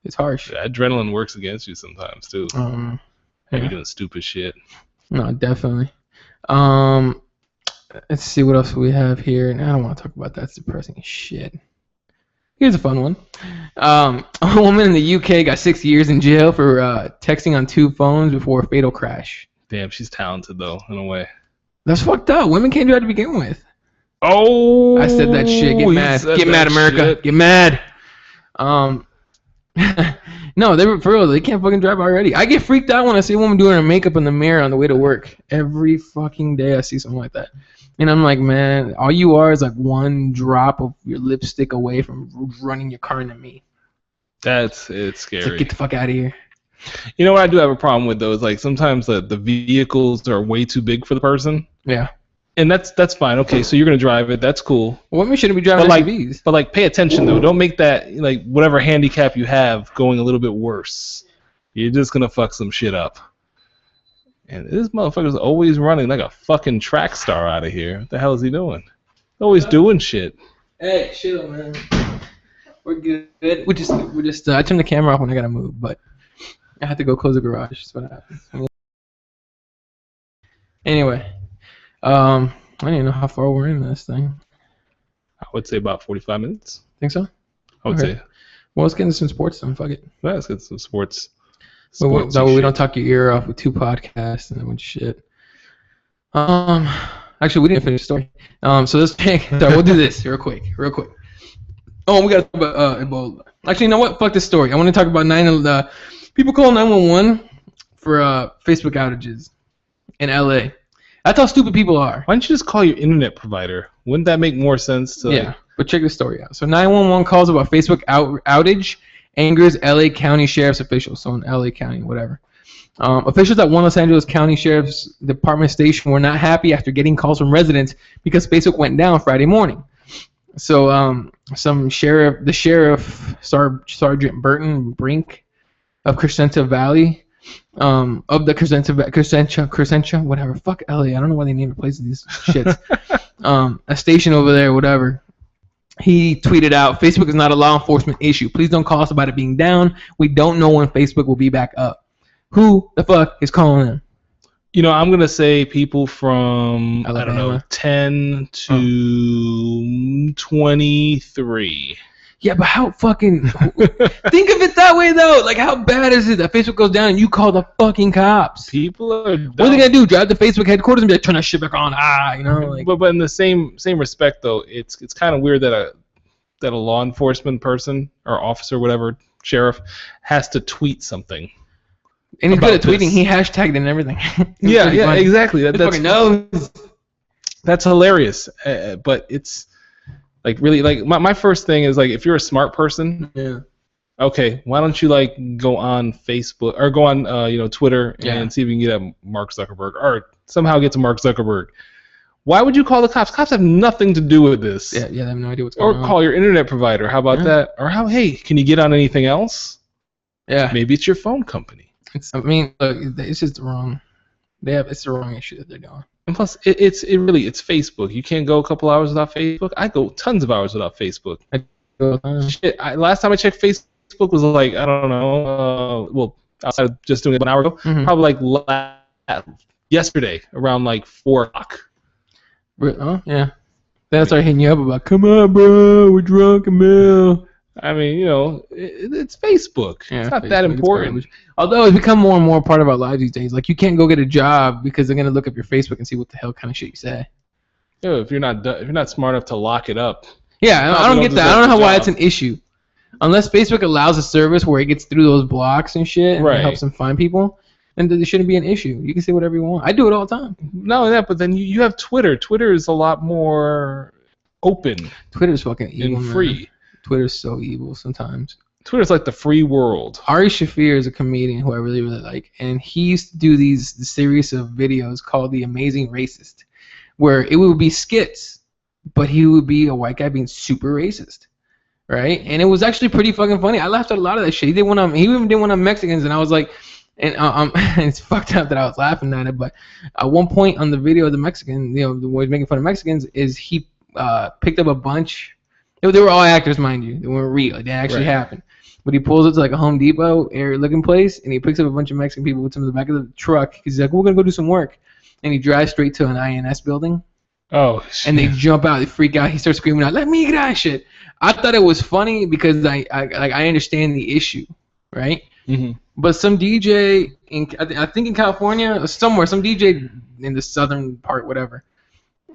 It's harsh. Yeah, adrenaline works against you sometimes too. You're doing stupid shit. No, definitely. Let's see what else we have here. And I don't want to talk about that. It's depressing as shit. Here's a fun one. A woman in the UK got 6 years in jail for texting on 2 phones before a fatal crash. Damn, she's talented though, in a way. That's fucked up. Women can't do that to begin with. Oh, I said that shit. Get mad. Get mad, America. Shit. Get mad. No, they were for real. They can't fucking drive already. I get freaked out when I see a woman doing her makeup in the mirror on the way to work. Every fucking day I see something like that. And I'm like, man, all you are is like one drop of your lipstick away from running your car into me. It's scary. It's like, get the fuck out of here. You know what I do have a problem with though is like sometimes the vehicles are way too big for the person. Yeah. And that's fine. Okay, so you're gonna drive it. That's cool. Women shouldn't be driving SUVs. But like, pay attention though. Don't make that like whatever handicap you have going a little bit worse. You're just gonna fuck some shit up. And this motherfucker's always running like a fucking track star out of here. What the hell is he doing? Always doing shit. Hey, chill, man. We're good. We're just. I turned the camera off when I gotta move, but I had to go close the garage. That's what happens. Anyway, I don't even know how far we're in this thing. I would say about 45 minutes. Think so? I would say. Well, let's get into some sports then. Fuck it. Let's get some sports. That way we don't talk your ear off with 2 podcasts and a bunch of shit. Actually, we didn't finish the story. So let's pick. Sorry, we'll do this real quick. Oh, we got to talk about Ebola. Actually, you know what? Fuck this story. I want to talk about people call 911 for Facebook outages in LA. That's how stupid people are. Why don't you just call your internet provider? Wouldn't that make more sense? Yeah, but check this story out. So 911 calls about Facebook outage angers LA County Sheriff's officials. So in LA County, whatever. Officials at one Los Angeles County Sheriff's Department station were not happy after getting calls from residents because Facebook went down Friday morning. So the sheriff, Sergeant Burton Brink of Crescenta Valley, of the Crescenta, whatever. Fuck LA. I don't know why they name the places these shits. A station over there, whatever. He tweeted out, Facebook is not a law enforcement issue. Please don't call us about it being down. We don't know when Facebook will be back up. Who the fuck is calling them? You know, I'm going to say people from, Alabama. I don't know, 10 to 23. Yeah, but how fucking... Think of it that way, though. Like, how bad is it that Facebook goes down and you call the fucking cops? People are dumb. What are they going to do? Drive to Facebook headquarters and be like, turn that shit back on? You know? Like, but in the same respect, though, it's kind of weird that a law enforcement person or officer, whatever, sheriff, has to tweet something. And he's good at tweeting. He hashtagged and everything. Yeah, exactly. That's fucking knows. That's hilarious. But it's like really like my first thing is like if you're a smart person, yeah. Okay, why don't you like go on Facebook or go on Twitter and see if you can get at Mark Zuckerberg or somehow get to Mark Zuckerberg. Why would you call the cops? Cops have nothing to do with this. Yeah, they have no idea what's going on. Or call your internet provider. How about that? Or hey, can you get on anything else? Yeah. Maybe it's your phone company. Look, it's just wrong. It's the wrong issue that they're doing. And plus, it's Facebook. You can't go a couple hours without Facebook. I go tons of hours without Facebook. Shit, last time I checked Facebook was like, I don't know, outside of just doing it 1 hour ago, probably like yesterday around like 4 o'clock. Oh, yeah. Then I started hitting you up about, come on, bro, we're drunk, Emil. I mean, it's Facebook. Yeah, it's not Facebook, that important. Although it's become more and more part of our lives these days. Like, you can't go get a job because they're going to look up your Facebook and see what the hell kind of shit you say. Yeah, if you're not smart enough to lock it up. Yeah, I don't get that. I don't know why it's an issue. Unless Facebook allows a service where it gets through those blocks and shit and it helps them find people, then there shouldn't be an issue. You can say whatever you want. I do it all the time. Not only that, but then you have Twitter. Twitter is a lot more open. Twitter's fucking evil, and free. Man. Twitter's so evil sometimes. Twitter's like the free world. Ari Shaffir is a comedian who I really, really like, and he used to do this series of videos called The Amazing Racist, where it would be skits, but he would be a white guy being super racist, right? And it was actually pretty fucking funny. I laughed at a lot of that shit. He even did one on Mexicans, and I was like, and it's fucked up that I was laughing at it, but at one point on the video of the Mexican, the one who's making fun of Mexicans, is he picked up a bunch. They were all actors, mind you. They weren't real. They actually happened. But he pulls up to like a Home Depot area-looking place, and he picks up a bunch of Mexican people, puts them in the back of the truck. He's like, we're going to go do some work. And he drives straight to an INS building. Oh, shit. And they jump out. They freak out. He starts screaming out, let me get out of shit. I thought it was funny because I understand the issue, right? Mm-hmm. But some DJ, I think in California, or somewhere, some DJ in the southern part, whatever,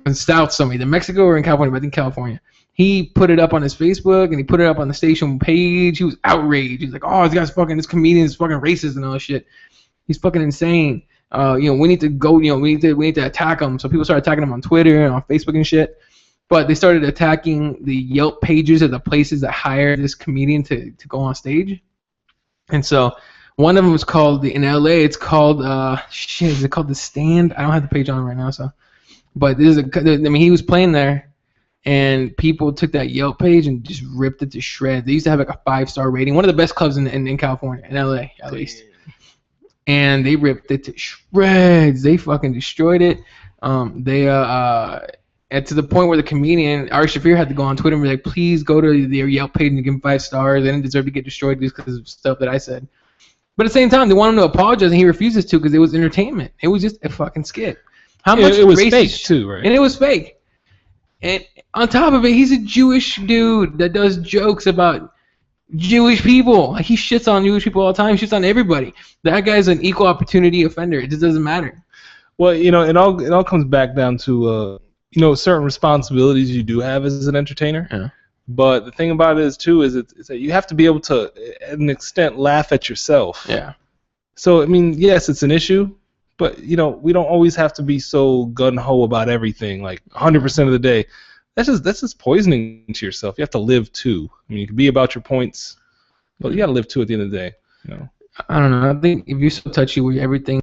in South somewhere, either Mexico or in California, but I think California. He put it up on his Facebook and he put it up on the station page. He was outraged. He's like, "Oh, this comedian is fucking racist and all that shit. He's fucking insane. We need to go. We need to attack him." So people started attacking him on Twitter and on Facebook and shit. But they started attacking the Yelp pages of the places that hire this comedian to go on stage. And so one of them was called in LA. It's called is it called The Stand? I don't have the page on right now, so. But he was playing there, and people took that Yelp page and just ripped it to shreds. They used to have like a 5-star rating, one of the best clubs in California, in LA at least. And they ripped it to shreds. They fucking destroyed it. And to the point where the comedian Ari Shaffir had to go on Twitter and be like, please go to their Yelp page and give them 5 stars. They didn't deserve to get destroyed just because of stuff that I said. But at the same time, they want him to apologize, and he refuses to because it was entertainment. It was just a fucking skit. How much it was fake too, right? And it was fake. And on top of it, he's a Jewish dude that does jokes about Jewish people. Like, he shits on Jewish people all the time. He shits on everybody. That guy's an equal opportunity offender. It just doesn't matter. Well, it all comes back down to certain responsibilities you do have as an entertainer. Yeah. But the thing about it is that you have to be able to, at an extent, laugh at yourself. Yeah. So I mean, yes, it's an issue, but we don't always have to be so gun ho about everything, like 100% of the day. That's just poisoning to yourself. You have to live too. I mean, you can be about your points, but you got to live too at the end of the day. I don't know. I think if you're so touchy with everything,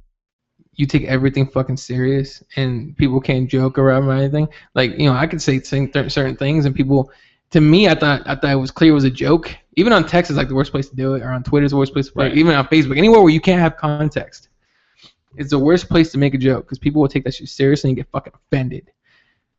you take everything fucking serious, and people can't joke around or anything. Like, I could say certain things, and people. To me, I thought it was clear it was a joke. Even on text is like the worst place to do it, or on Twitter is the worst place to play. Right. Even on Facebook, anywhere where you can't have context, it's the worst place to make a joke because people will take that shit seriously and get fucking offended,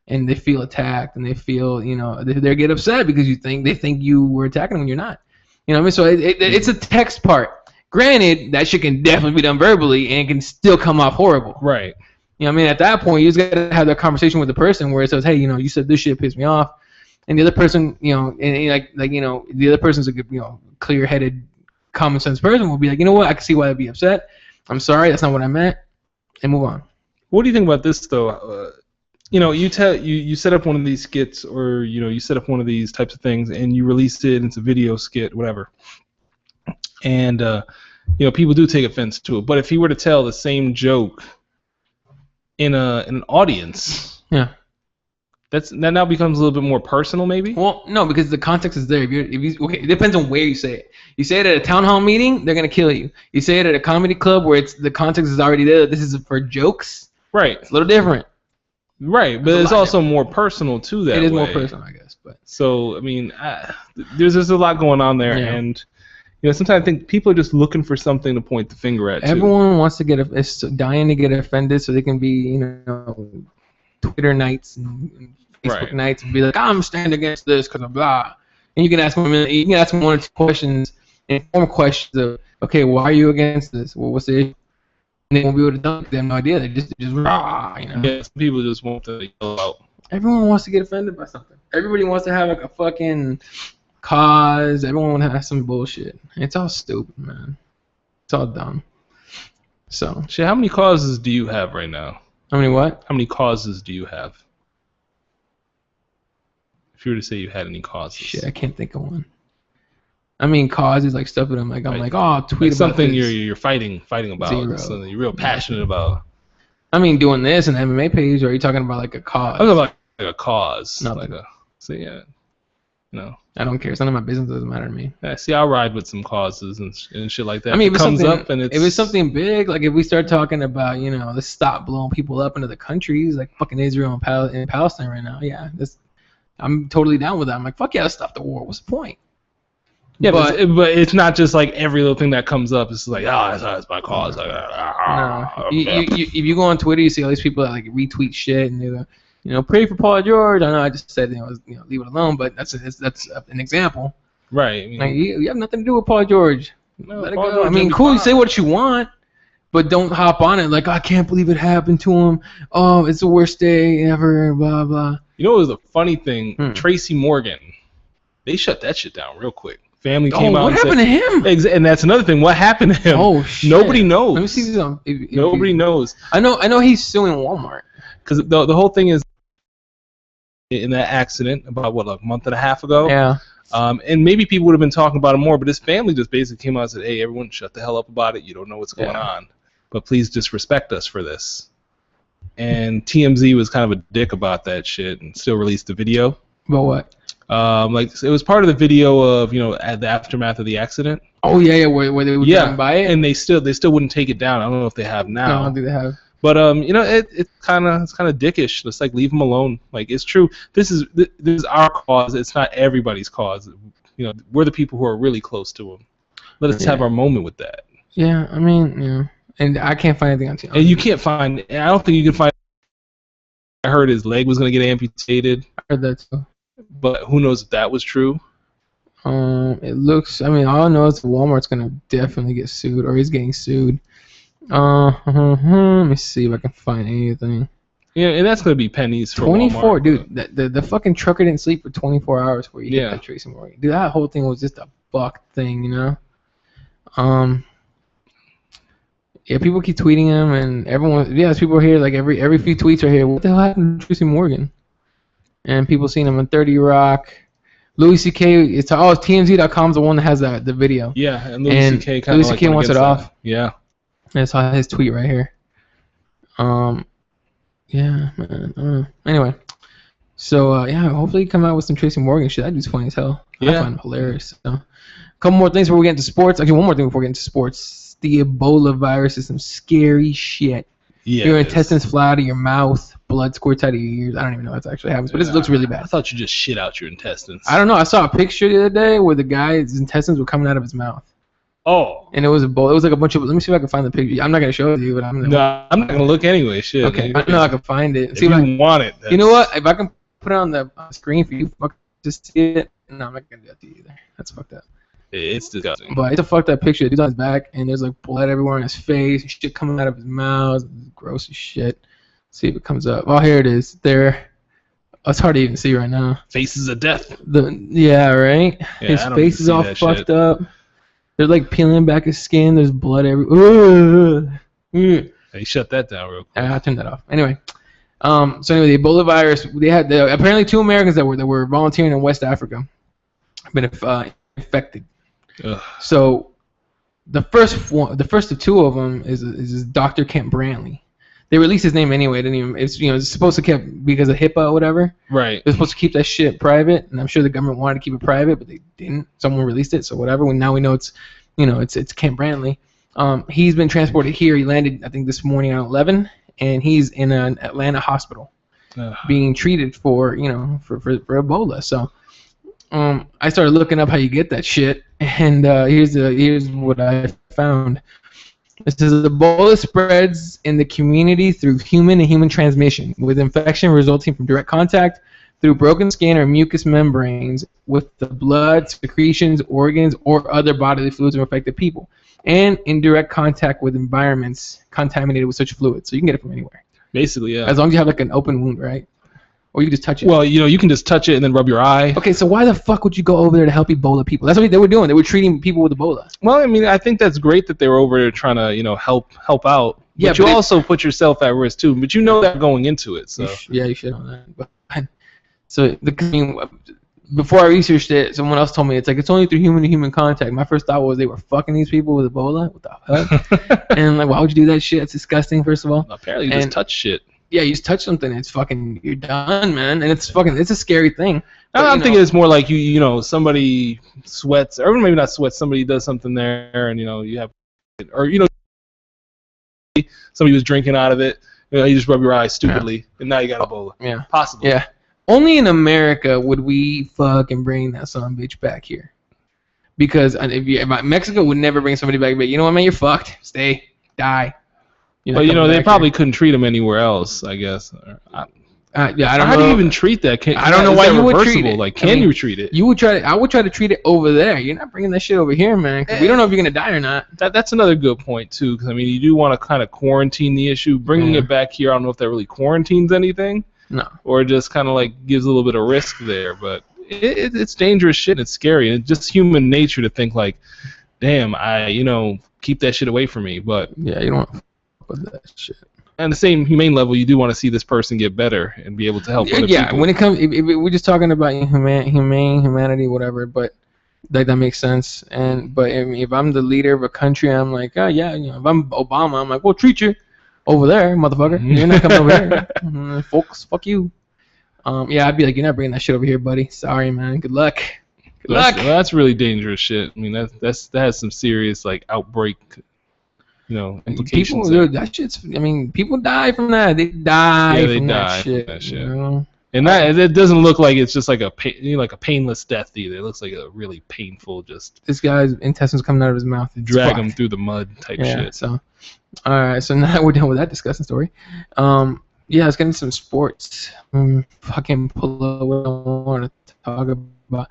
and they feel attacked, and they feel they get upset because they think you were attacking them when you're not. You know what I mean? So it's a text part. Granted, that shit can definitely be done verbally and can still come off horrible. Right. You know what I mean? At that point, you just gotta have that conversation with the person where it says, hey, you said this shit pissed me off. And the other person, the other person's a good, clear-headed, common-sense person will be like, you know what, I can see why I'd be upset. I'm sorry, that's not what I meant, and move on. What do you think about this though? You set up one of these skits, or you set up one of these types of things, and you released it. It's a video skit, whatever. And people do take offense to it. But if you were to tell the same joke in an audience, yeah. That now becomes a little bit more personal, maybe? Well, no, because the context is there. It depends on where you say it. You say it at a town hall meeting, they're gonna kill you. You say it at a comedy club where the context is already there. This is for jokes. Right. It's a little different. Right, but it's also more personal too. That it is way. More personal, I guess. But so I mean, there's a lot going on there, and sometimes I think people are just looking for something to point the finger at. Everyone wants to is dying to get offended, so they can be Twitter nights and Facebook nights and be like, I'm standing against this because of blah. And you can ask them one or two questions, informal questions of, okay, why are you against this? Well, what's the issue? And they won't be able to tell. They have no idea. They just rah, Yeah, some people just want to yell out. Everyone wants to get offended by something. Everybody wants to have like a fucking cause. Everyone wants to have some bullshit. It's all stupid, man. It's all dumb. So. Shit, how many causes do you have right now? How many what? How many causes do you have? If you were to say you had any causes. Shit, I can't think of one. I mean, causes like stuff that I'm like, oh, I'll tweet like about something this. you're fighting about. Something you're real passionate about. I mean, doing this an MMA page, or are you talking about like a cause? I'm talking about like a cause. Nothing. I don't care. It's none of my business. It doesn't matter to me. Yeah, see, I'll ride with some causes and shit like that. I mean, if it comes up and if it's something big, like if we start talking about, let's stop blowing people up into the countries, like fucking Israel and Palestine right now. Yeah, I'm totally down with that. I'm like, fuck yeah, let's stop the war. What's the point? Yeah, but it's not just like every little thing that comes up. It's like, that's my cause. No. If you go on Twitter, you see all these people that like retweet shit and they pray for Paul George. I know I just said leave it alone, but that's an example. Right. I mean, like, you have nothing to do with Paul George. No, Let it Paul go. George I mean, cool. You say what you want, but don't hop on it like, I can't believe it happened to him. Oh, it's the worst day ever. Blah blah. You know what was a funny thing? Tracy Morgan. They shut that shit down real quick. Family came out. What happened to him? And that's another thing. What happened to him? Oh shit. Nobody knows. Let me see if Nobody knows. I know he's suing Walmart. Because the whole thing is in that accident about a month and a half ago. Yeah. And maybe people would have been talking about it more, but his family just basically came out and said, hey, everyone shut the hell up about it. You don't know what's going on. But please just respect us for this. And TMZ was kind of a dick about that shit and still released the video. About what? It was part of the video of at the aftermath of the accident. Oh yeah, where they would buy it, and they still wouldn't take it down. I don't know if they have now. No, I don't think they have. But it's kind of dickish. Just like leave them alone. Like it's true. This is our cause. It's not everybody's cause. We're the people who are really close to them. Let us have our moment with that. Yeah, I mean, yeah. And I can't find anything on TV. And you can't find. I don't think you can find. I heard his leg was gonna get amputated. I heard that too. But who knows if that was true? It looks. I mean, all I know is Walmart's gonna definitely get sued, or he's getting sued. Let me see if I can find anything. Yeah, and that's gonna be pennies for 24, Walmart, dude. The fucking trucker didn't sleep for 24 hours before he hit that Tracy Morgan. Dude, that whole thing was just a fuck thing, Yeah, people keep tweeting him, and everyone. Yeah, people are here. Like every few tweets are here. What the hell happened to Tracy Morgan? And people seen him on 30 Rock. Louis C.K. It's TMZ.com's the one that has the video. Yeah, and Louis C.K. kind of Louis C.K. wants it off. Yeah. I saw his tweet right here. Yeah, man. Anyway, so hopefully come out with some Tracy Morgan shit. That dude's funny as hell. I find him hilarious. So, a couple more things before we get into sports. Actually, one more thing before we get into sports. The Ebola virus is some scary shit. Yeah. Your intestines fly out of your mouth, blood squirts out of your ears. I don't even know what actually happens, but it looks really bad. I thought you just shit out your intestines. I don't know. I saw a picture the other day where the guy's intestines were coming out of his mouth. Oh. And it was Ebola. It was like a bunch of. Let me see if I can find the picture. I'm not gonna show it to you, but I'm not gonna look anyway. Shit. Okay. I know I can find it. See if you want it. You know what? If I can put it on the screen for you, just see it. No, I'm not gonna do that to you either. That's fucked up. It's disgusting. But it's a fucked up picture. The dude's on his back, and there's like blood everywhere on his face, shit coming out of his mouth. It's gross as shit. Let's see if it comes up. Oh, here it is. There. Oh, it's hard to even see right now. Faces of death. Yeah, right. Yeah, his face is all fucked up. They're like peeling back his skin. There's blood everywhere. Hey, shut that down real quick. I turned that off. Anyway, the Ebola virus. They had apparently 2 Americans that were volunteering in West Africa have been infected. Ugh. So the first of 2 of them is Dr. Kent Brantley. They released his name anyway. It didn't even. It's supposed to keep because of HIPAA or whatever. Right. They're supposed to keep that shit private, and I'm sure the government wanted to keep it private, but they didn't. Someone released it, so whatever. Now we know it's Kent Brantley. He's been transported here. He landed I think this morning at 11, and he's in an Atlanta hospital, being treated for Ebola. So I started looking up how you get that shit, and here's what I found. It says Ebola spreads in the community through human-to-human transmission, with infection resulting from direct contact through broken skin or mucous membranes with the blood, secretions, organs, or other bodily fluids of affected people, and in direct contact with environments contaminated with such fluids. So you can get it from anywhere. Basically, yeah. As long as you have like an open wound, right? Or you can just touch it. Well, you can just touch it and then rub your eye. Okay, so why the fuck would you go over there to help Ebola people? That's what they were doing. They were treating people with Ebola. Well, I mean, I think that's great that they were over there trying to, help out. Yeah, but you also put yourself at risk too. But you know that going into it, so. You should know that. But, so before I researched it, someone else told me it's only through human-to-human contact. My first thought was they were fucking these people with Ebola. What the hell? And like, why would you do that shit? It's disgusting. First of all. Apparently, you just touch shit. Yeah, you just touch something, it's fucking, you're done, man, and it's a scary thing. But, I'm thinking it's more like somebody sweats, or maybe not sweats, somebody does something there, and you have, or somebody was drinking out of it, you just rub your eyes stupidly, and now you got Ebola. Yeah, possibly. Yeah, only in America would we fucking bring that son of a bitch back here, because if Mexico would never bring somebody back, but you know what, man, you're fucked. Stay, die. But they probably couldn't treat them anywhere else, I guess. I don't know. How do you even treat that? I don't know why you would treat it. Like, can you treat it? I would try to treat it over there. You're not bringing that shit over here, man. 'Cause we don't know if you're gonna die or not. That's another good point too, because I mean, you do want to kind of quarantine the issue. Bringing it back here, I don't know if that really quarantines anything. No. Or just kind of like gives a little bit of risk there, but it's dangerous shit. And it's scary, and it's just human nature to think like, damn, keep that shit away from me. But yeah, you don't want with that shit. On the same humane level, you do want to see this person get better and be able to help other people. Yeah, when it comes, if we're just talking about humanity, whatever, but that makes sense. But if I'm the leader of a country, I'm like, oh yeah, if I'm Obama, I'm like, well, treat you over there, motherfucker. You're not coming over here, folks. Fuck you. I'd be like, you're not bringing that shit over here, buddy. Sorry, man. Good luck. Well, that's really dangerous shit. I mean, that has some serious like outbreak implications. People, that shit's. I mean, people die from that. They die from that shit. You know? And that it doesn't look like it's just like a painless death either. It looks like a really painful, just this guy's intestines coming out of his mouth. Drag him through the mud type shit. So, all right. So now we're done with that disgusting story. Yeah, let's get into some sports. Fucking pull up what I want to talk about.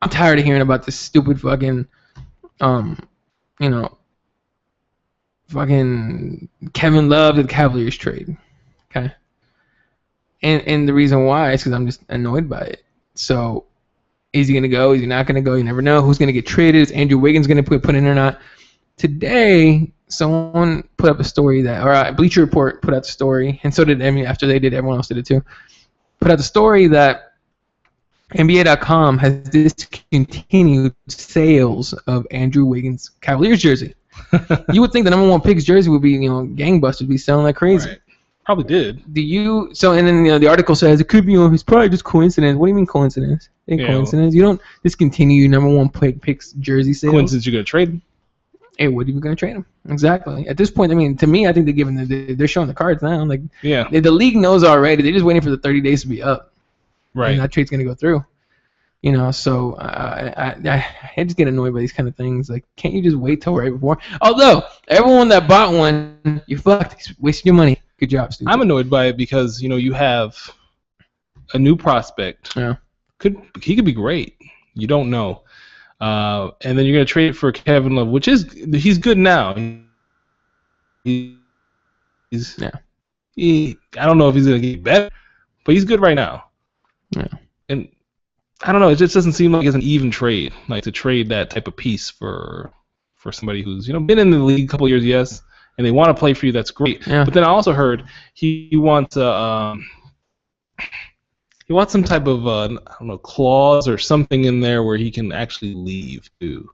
I'm tired of hearing about this stupid fucking, fucking Kevin Love to the Cavaliers trade. Okay. And the reason why is because I'm just annoyed by it. So, is he gonna go? Is he not gonna go? You never know. Who's gonna get traded? Is Andrew Wiggins gonna put in or not? Today, someone put up a story Bleacher Report put out the story, and so did after they did, everyone else did it too. Put out the story that NBA.com has discontinued sales of Andrew Wiggins' Cavaliers jersey. You would think the number one pick's jersey would be, gangbusters, be selling like crazy. Right. Probably did. And then the article says it could be, it's probably just coincidence. What do you mean coincidence? Coincidence. You don't discontinue your number one pick's jersey sales. Coincidence, you're gonna trade him. Hey, what are you gonna trade him? Exactly. At this point, I mean, to me, I think they're showing the cards now. Like, the league knows already. They're just waiting for the 30 days to be up. Right. And that trade's gonna go through. So I just get annoyed by these kind of things. Like, can't you just wait till right before? Although everyone that bought one, you fucked, wasted your money. Good job, Steve. I'm annoyed by it because you have a new prospect. Yeah. He could be great. You don't know. And then you're gonna trade it for Kevin Love, he's good now. I don't know if he's gonna get better, but he's good right now. Yeah. And I don't know. It just doesn't seem like it's an even trade. Like to trade that type of piece for somebody who's been in the league a couple of years, yes, and they want to play for you. That's great. Yeah. But then I also heard he wants some type of clause or something in there where he can actually leave too.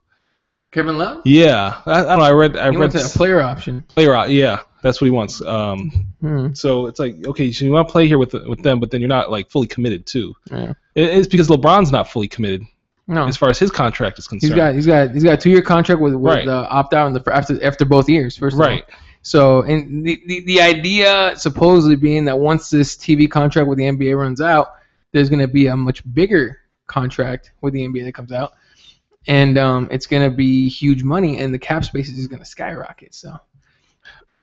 Kevin Love? Yeah, I don't know. I read a player option. Yeah, that's what he wants. So it's like, okay, so you want to play here with them, but then you're not like fully committed too. Yeah. It's because LeBron's not fully committed. No. As far as his contract is concerned. He's got a 2-year contract with opt out after both years. First of all. So, and the idea supposedly being that once this TV contract with the NBA runs out, there's going to be a much bigger contract with the NBA that comes out, and it's going to be huge money, and the cap space is going to skyrocket. So,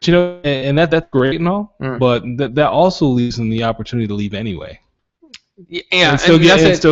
and that's great and all, but that also leaves them the opportunity to leave anyway. Yeah, and still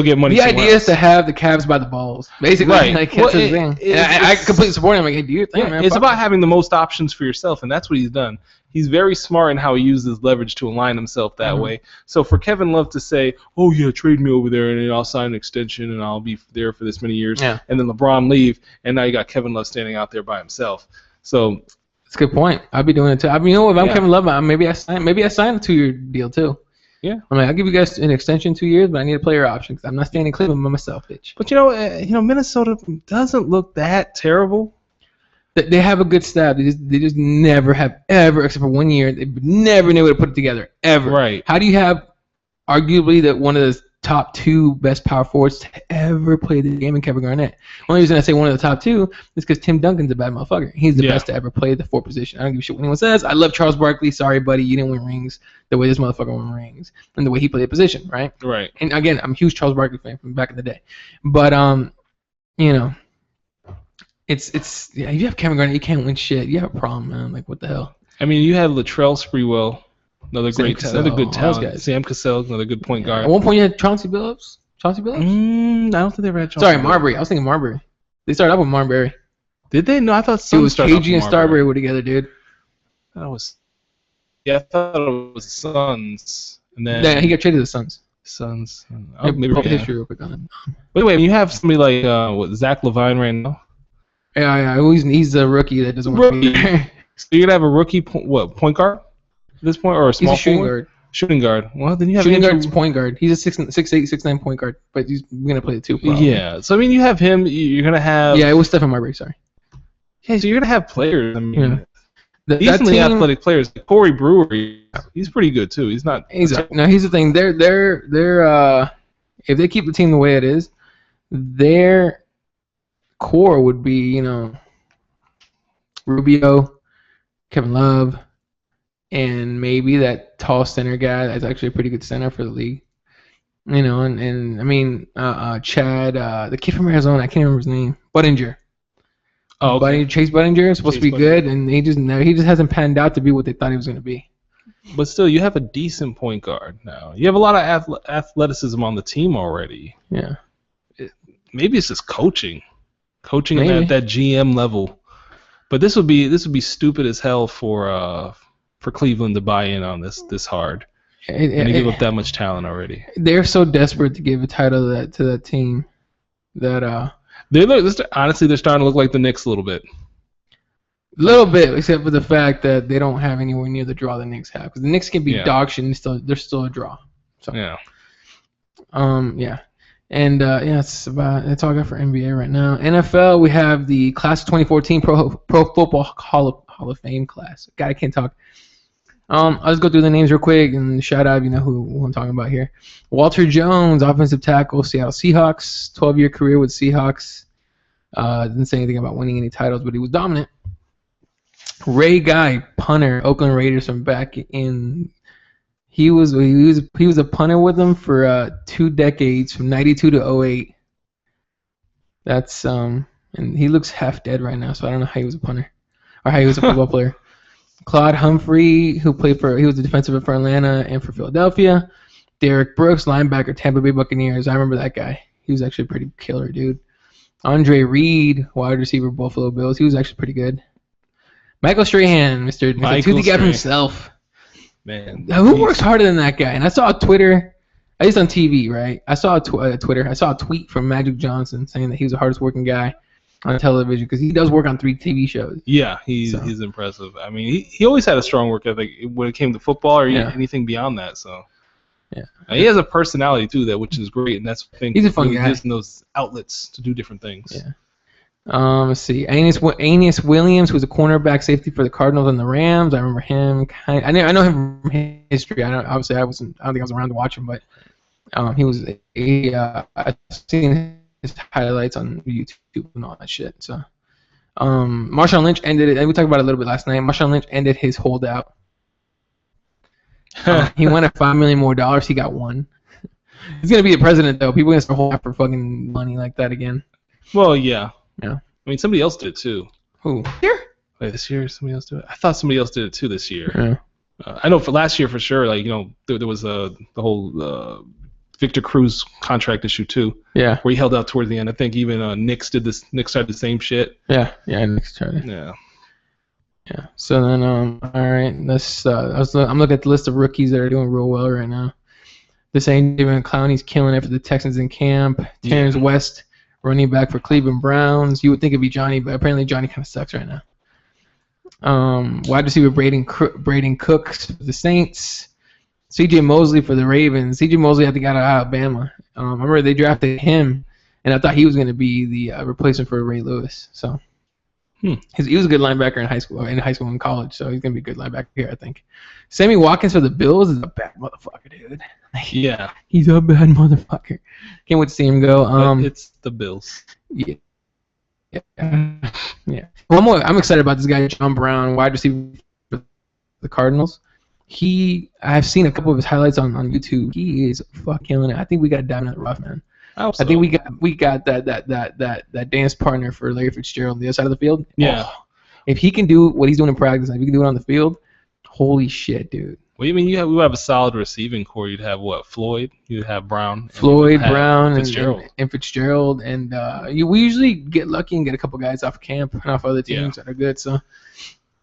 get money. The idea is to have the Cavs by the balls, basically. Right. Like, that's the thing. I completely support him. Like, hey, do your thing, man. It's about having the most options for yourself, and that's what he's done. He's very smart in how he uses leverage to align himself that way. So for Kevin Love to say, "Oh yeah, trade me over there, and then I'll sign an extension, and I'll be there for this many years," and then LeBron leave, and now you got Kevin Love standing out there by himself. So that's a good point. I'd be doing it too. I mean, if I'm Kevin Love, maybe I sign a 2-year deal too. Yeah, I mean, I'll give you guys an extension 2 years, but I need a player option because I'm not staying in Cleveland by myself, bitch. But Minnesota doesn't look that terrible. They have a good staff. They just never have ever, except for 1 year, they've never been able to put it together ever. Right. How do you have arguably one of the top 2 best power forwards to ever play the game in Kevin Garnett? Only reason I say one of the top 2 is because Tim Duncan's a bad motherfucker. He's the best to ever play the 4 position. I don't give a shit what anyone says. I love Charles Barkley. Sorry, buddy, you didn't win rings the way this motherfucker won rings and the way he played the position, right? Right. And again, I'm a huge Charles Barkley fan from back in the day, but it's if you have Kevin Garnett, you can't win shit. You have a problem, man. Like, what the hell? I mean, you had Latrell Sprewell. Another good talent. Guys. Sam Cassell, another good point guard. At one point, you had Chauncey Billups. I don't think they ever had Chauncey. Sorry, Marbury. I was thinking Marbury. They started off with Marbury. Did they? No, I thought it was KG and Starbury were together, dude. I thought it was Suns. And then he got traded to the Suns. Suns. Maybe history real quick on it. Wait, you have somebody like Zach LaVine right now? Yeah. He's a rookie that doesn't work either. So you're gonna have a rookie point guard at this point, or a small shooting guard? Shooting guard. Well, then you have shooting guard's point guard. He's a 6'8", 6'9" point guard, but he's gonna play the 2. Probably. Yeah. So I mean, you have him. You're gonna have. Yeah, it was Stephen Marbury. Sorry. Yeah, so you're gonna have players. I mean, decently athletic players. Like Corey Brewer, he's pretty good too. He's not. Now here's the thing. They're if they keep the team the way it is, their core would be, Rubio, Kevin Love, and maybe that tall center guy that's actually a pretty good center for the league. And I mean, Chad, the kid from Arizona, I can't remember his name, Budinger. Oh, okay. Chase Budinger is supposed to be good, and he just hasn't panned out to be what they thought he was going to be. But still, you have a decent point guard now. You have a lot of athleticism on the team already. Yeah. Maybe it's just coaching Maybe. at that GM level. But this would be stupid as hell for Cleveland to buy in on this hard. And to give up that much talent already. They're so desperate to give a title to that team that honestly, they're starting to look like the Knicks a little bit. A little bit, except for the fact that they don't have anywhere near the draw the Knicks have. Because the Knicks can be dog shit and they're still a draw. So yeah. Yeah. And that's all I got for NBA right now. NFL, we have the class of 2014 Pro Football Hall of Fame class. God, I can't talk. I'll just go through the names real quick and shout out, who I'm talking about here. Walter Jones, offensive tackle, Seattle Seahawks, 12-year career with Seahawks. Didn't say anything about winning any titles, but he was dominant. Ray Guy, punter, Oakland Raiders from back in. He was a punter with them for 2 decades, from '92 to '08. That's and he looks half dead right now, so I don't know how he was a punter or how he was a football player. Claude Humphrey, he was a defensive for Atlanta and for Philadelphia. Derek Brooks, linebacker, Tampa Bay Buccaneers. I remember that guy. He was actually a pretty killer, dude. Andre Reed, wide receiver, Buffalo Bills. He was actually pretty good. Michael Strahan, Mr. Toothy Gap himself. Man. Who works harder than that guy? And I saw a Twitter, at least on TV, right? I saw a tweet from Magic Johnson saying that he was the hardest working guy on television because he does work on 3 TV shows. Yeah, he's impressive. I mean, he always had a strong work ethic when it came to football or anything beyond that. So yeah, and he has a personality too, which is great, and that's I think he's a fun guy. Gives him those outlets to do different things. Yeah. Let's see, Aeneas Williams, who's a cornerback safety for the Cardinals and the Rams. I remember him. I know him from history. I don't think I was around to watch him, but he was I've seen his highlights on YouTube and all that shit. So, Marshawn Lynch ended it, and we talked about it a little bit last night. Marshawn Lynch ended his holdout. He wanted $5 million more. He got $1. He's gonna be the president though. People are gonna start holding out for fucking money like that again. Well, yeah. Yeah. I mean, somebody else did it too. Who? Here? Wait, this year somebody else did it? I thought somebody else did it too this year. Yeah. I know for last year for sure. Like there was the whole. Victor Cruz contract issue too. Yeah. Where he held out towards the end. I think even Knicks did this. Knicks tried the same shit. Yeah. Knicks tried it. Yeah. Yeah. So then, all right. Let's. I'm looking at the list of rookies that are doing real well right now. This ain't even Clowney's killing it for the Texans in camp. Terrence West, running back for Cleveland Browns. You would think it'd be Johnny, but apparently Johnny kind of sucks right now. Wide receiver Braden Cooks for the Saints. C.J. Mosley for the Ravens. C.J. Mosley, I think, out of Alabama. I remember they drafted him, and I thought he was going to be the replacement for Ray Lewis. So he was a good linebacker in high school and college, so he's going to be a good linebacker here, I think. Sammy Watkins for the Bills is a bad motherfucker, dude. Yeah. He's a bad motherfucker. Can't wait to see him go. But it's the Bills. Yeah. Well, I'm excited about this guy, John Brown, wide receiver for the Cardinals. I've seen a couple of his highlights on YouTube. He is fucking killing it. I think we got Diamond in the rough, man. I think we got that dance partner for Larry Fitzgerald on the other side of the field. Yeah. Oh, if he can do what he's doing in practice, and if he can do it on the field, holy shit, dude. Well, you mean we have a solid receiving core. You'd have what? Floyd. You'd have Brown. Brown, Fitzgerald. and Fitzgerald, and we usually get lucky and get a couple guys off camp and off other teams that are good. So.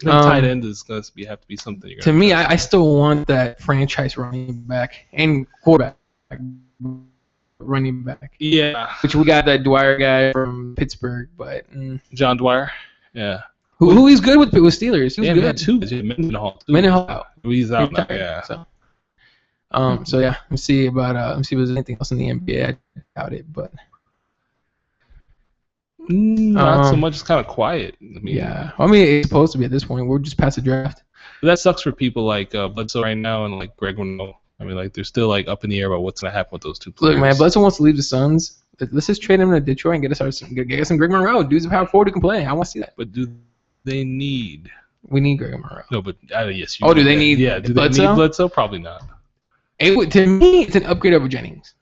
Tight end is going to have to be something. To me, I still want that franchise running back and quarterback running back. Yeah. Which we got that Dwyer guy from Pittsburgh, but John Dwyer. Yeah. Who he's good with Steelers. He was good. Too. Mendenhall. Mendenhall. He's out now. Yeah. So yeah, let's see if there's anything else in the NBA. I doubt it, but. Not so much. It's kind of quiet. It's supposed to be at this point. We're just past the draft. But that sucks for people like Bledsoe right now and like Greg Monroe. I mean, like they're still like up in the air about what's gonna happen with those two players. Look, man, Bledsoe wants to leave the Suns. let's just trade him to Detroit and get us some Greg Monroe. Dude's a power forward who can play. I want to see that. But do they need? We need Greg Monroe. No, but yes. Do they need? Yeah. Do Bledsoe? they need Bledsoe? Probably not. To me, it's an upgrade over Jennings.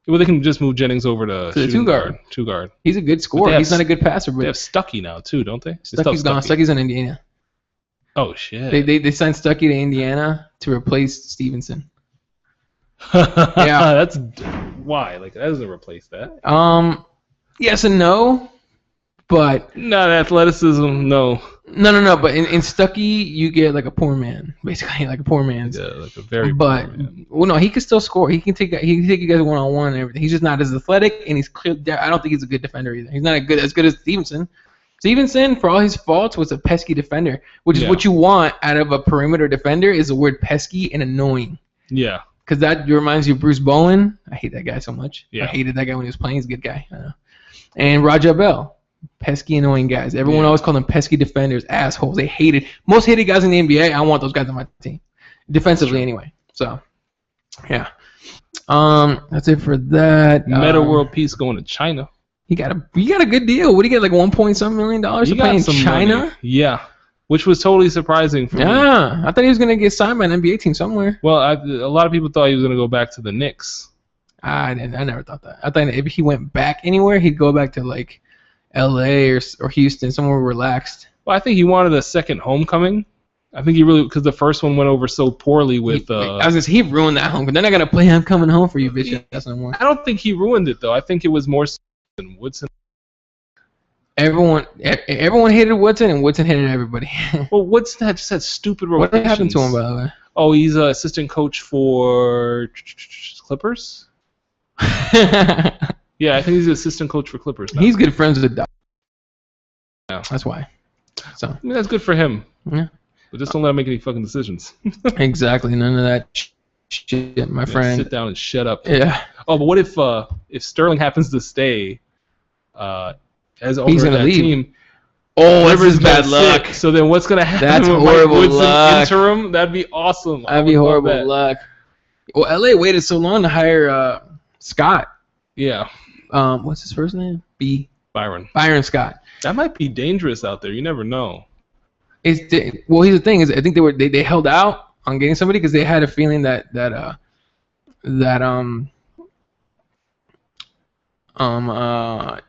Well, they can just move Jennings over to the two guard. Two guard. He's a good scorer. He's not a good passer. But they have Stuckey now too, don't they? Stuckey's gone. Stuckey's in Indiana. Oh shit. They signed Stuckey to Indiana to replace Stevenson. Yeah. That's why. Like that doesn't replace that. Yes and no, but not athleticism. No. No. But in Stuckey, you get like a poor man, basically like a poor man's. Yeah, like a very. But poor man. Well, no, he can still score. He can take you guys 1-on-1 and everything. He's just not as athletic, and he's clear. I don't think he's a good defender either. He's not as good as Stevenson. Stevenson, for all his faults, was a pesky defender, which is what you want out of a perimeter defender. Is the word pesky and annoying. Yeah. Because that reminds you of Bruce Bowen. I hate that guy so much. Yeah. I hated that guy when he was playing. He's a good guy. I know. And Raja Bell. Pesky, annoying guys. Everyone always called them pesky defenders, assholes. They hated. Most hated guys in the NBA. I want those guys on my team. Defensively, anyway. So, yeah. That's it for that. Meta World Peace going to China. You got a good deal. What do you get, like $1.some million to play in China? Money. Yeah. Which was totally surprising for me. Yeah. I thought he was going to get signed by an NBA team somewhere. Well, a lot of people thought he was going to go back to the Knicks. I never thought that. I thought if he went back anywhere, he'd go back to, like, L.A. or Houston, somewhere relaxed. Well, I think he wanted a second homecoming. I think he really, because the first one went over so poorly with. I was gonna say he ruined that home, but they're not gonna play him coming home for you, bitch. That's no more. I don't think he ruined it though. I think it was more than Woodson. Everyone hated Woodson, and Woodson hated everybody. Well, Woodson just had stupid rotations. What happened to him, by the way? Oh, he's an assistant coach for Clippers. Yeah, I think he's an assistant coach for Clippers now. He's good friends with Doc. Yeah. That's why. So. I mean, that's good for him. Yeah. But just don't let him make any fucking decisions. Exactly. None of that shit, my friend. Sit down and shut up. Yeah. Oh, but what if Sterling happens to stay as owner he's of that leave. team? Oh, Rivers bad luck. So then what's going to happen? That's with horrible Woodson luck. Interim? That'd be awesome. That'd be horrible luck. Well, LA waited so long to hire Scott. Yeah. What's his first name? Byron Scott. That might be dangerous out there. You never know. Here's the thing is I think they held out on getting somebody because they had a feeling that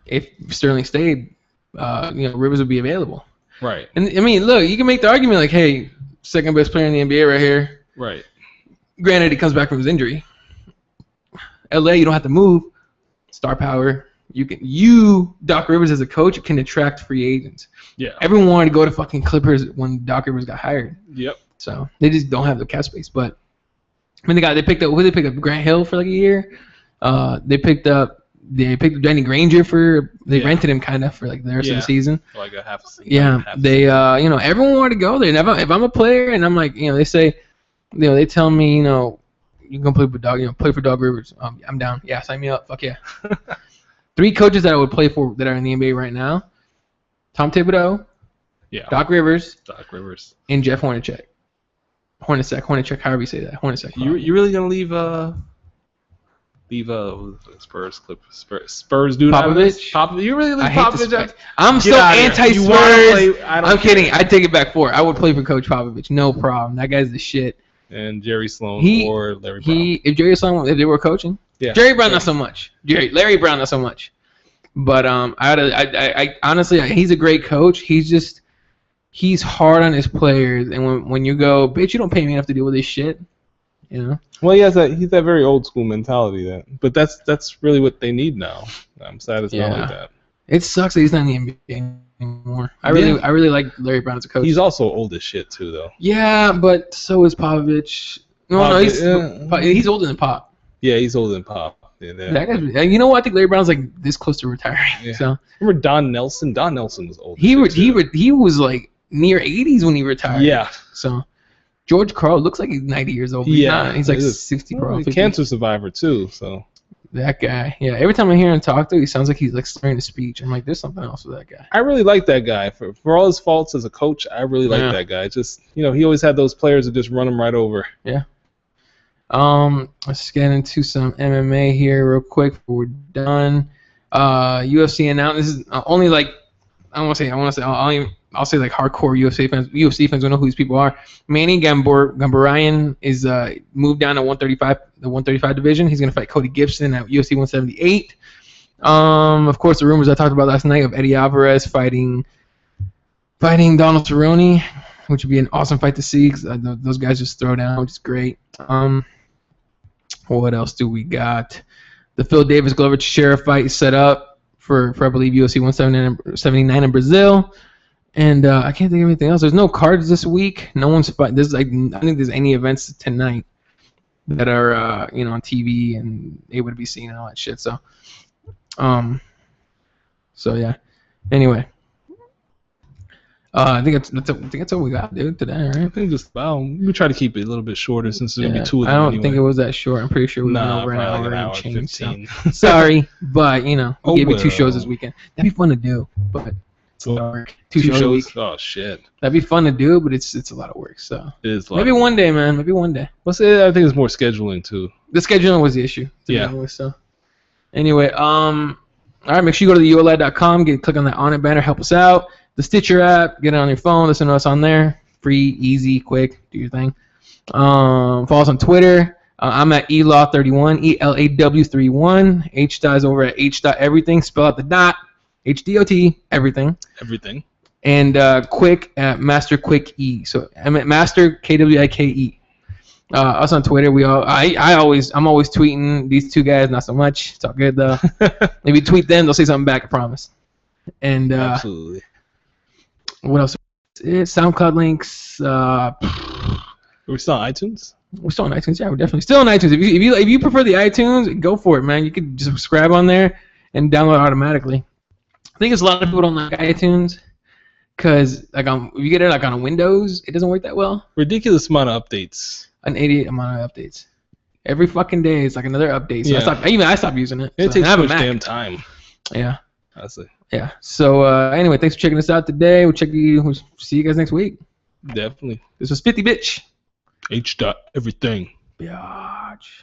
if Sterling stayed, Rivers would be available. Right. And I mean, look, you can make the argument like, hey, second best player in the NBA right here. Right. Granted, he comes back from his injury. LA, you don't have to move. Star power. Doc Rivers as a coach can attract free agents. Yeah. Everyone wanted to go to fucking Clippers when Doc Rivers got hired. Yep. So they just don't have the cap space. But I mean, they picked up Grant Hill for like a year. They picked up Danny Granger they rented him kind of for like the rest of the season. For like a half a season. Yeah. Everyone wanted to go there. And if I'm a player and I'm like, they say, they tell me, you can play for Doc Rivers. I'm down. Yeah, sign me up. Fuck yeah. 3 coaches that I would play for that are in the NBA right now: Tom Thibodeau, Doc Rivers, and Jeff Hornacek. Hornacek, however you say that. Hornacek. You really gonna leave Spurs dude? Popovich? You really leave Popovich? I'm so anti-Spurs. I'm kidding. I take it back for it. I would play for Coach Popovich. No problem. That guy's the shit. And Jerry Sloan or Larry Brown. If Jerry Sloan, if they were coaching. Yeah. Jerry Brown, not so much. Larry Brown, not so much. But I honestly, he's a great coach. He's hard on his players, and when you go, bitch, you don't pay me enough to deal with this shit, Well, he's that very old school mentality but that's really what they need now. I'm sad it's not like that. It sucks that he's not in the NBA anymore. I really like Larry Brown as a coach. He's also old as shit too, though. Yeah, but so is Popovich. He's older than Pop. Yeah, he's older than Pop. Yeah, you know what? I think Larry Brown's like this close to retiring. Yeah. So remember Don Nelson? Don Nelson was old. He was like near 80s when he retired. Yeah. So George Karl looks like he's 90 years old. He's like 60 probably. Cancer survivor too. So that guy. Yeah. Every time I hear him talk, though, he sounds like he's like slurring his speech. I'm like, there's something else with that guy. I really like that guy for all his faults as a coach. I really like that guy. Just he always had those players that just run him right over. Yeah. Let's get into some MMA here real quick before we're done. UFC announced this is only like I'll say like hardcore UFC fans will know who these people are. Manny Gambarayan is moved down to 135, the 135 division. He's gonna fight Cody Gibson at UFC 178. Of course, the rumors I talked about last night of Eddie Alvarez fighting Donald Cerrone, which would be an awesome fight to see because those guys just throw down, which is great. What else do we got? The Phil Davis Glover Teixeira fight is set up for I believe UFC 179 in Brazil, and I can't think of anything else. There's no cards this week. No one's fight. I don't think there's any events tonight that are on TV and able to be seen and all that shit. So yeah. Anyway. I think that's all we got, dude, today, right? I think we try to keep it a little bit shorter since there's gonna be two of them. I don't anyway. think it was that short. I'm pretty sure we went over an hour and change. 15. So. Sorry, but we gave you 2 shows this weekend. That'd be fun to do, but it's a lot of work. 2 shows a week. Oh shit. That'd be fun to do, but it's a lot of work. So it is. Maybe one day, man. Maybe one day. I think it's more scheduling too. The scheduling was the issue. Yeah. So anyway, all right. Make sure you go to the ULI.com. Click on that On It banner. Help us out. The Stitcher app, get it on your phone, listen to us on there. Free, easy, quick, do your thing. Follow us on Twitter. I'm at ELAW31, ELAW31. HDot is over at HDot Everything. Spell out the dot, HDOT, everything. Everything. And Quick at Master Quick E. So I'm at Master KWIKE. Us on Twitter, I'm always tweeting. These 2 guys, not so much. It's all good though. Maybe tweet them, they'll say something back, I promise. And absolutely. What else? SoundCloud links. Are we still on iTunes? We're still on iTunes. Yeah, we're definitely still on iTunes. If you prefer the iTunes, go for it, man. You could just subscribe on there and download automatically. I think a lot of people don't like iTunes because if you get it like on a Windows, it doesn't work that well. Ridiculous amount of updates. An idiot amount of updates. Every fucking day is like another update. So yeah. I stopped using it. It takes too much damn time. Yeah. Honestly. Yeah. So anyway, thanks for checking us out today. We'll see you guys next week. Definitely. This was 50 bitch. HDot Everything. Biatch.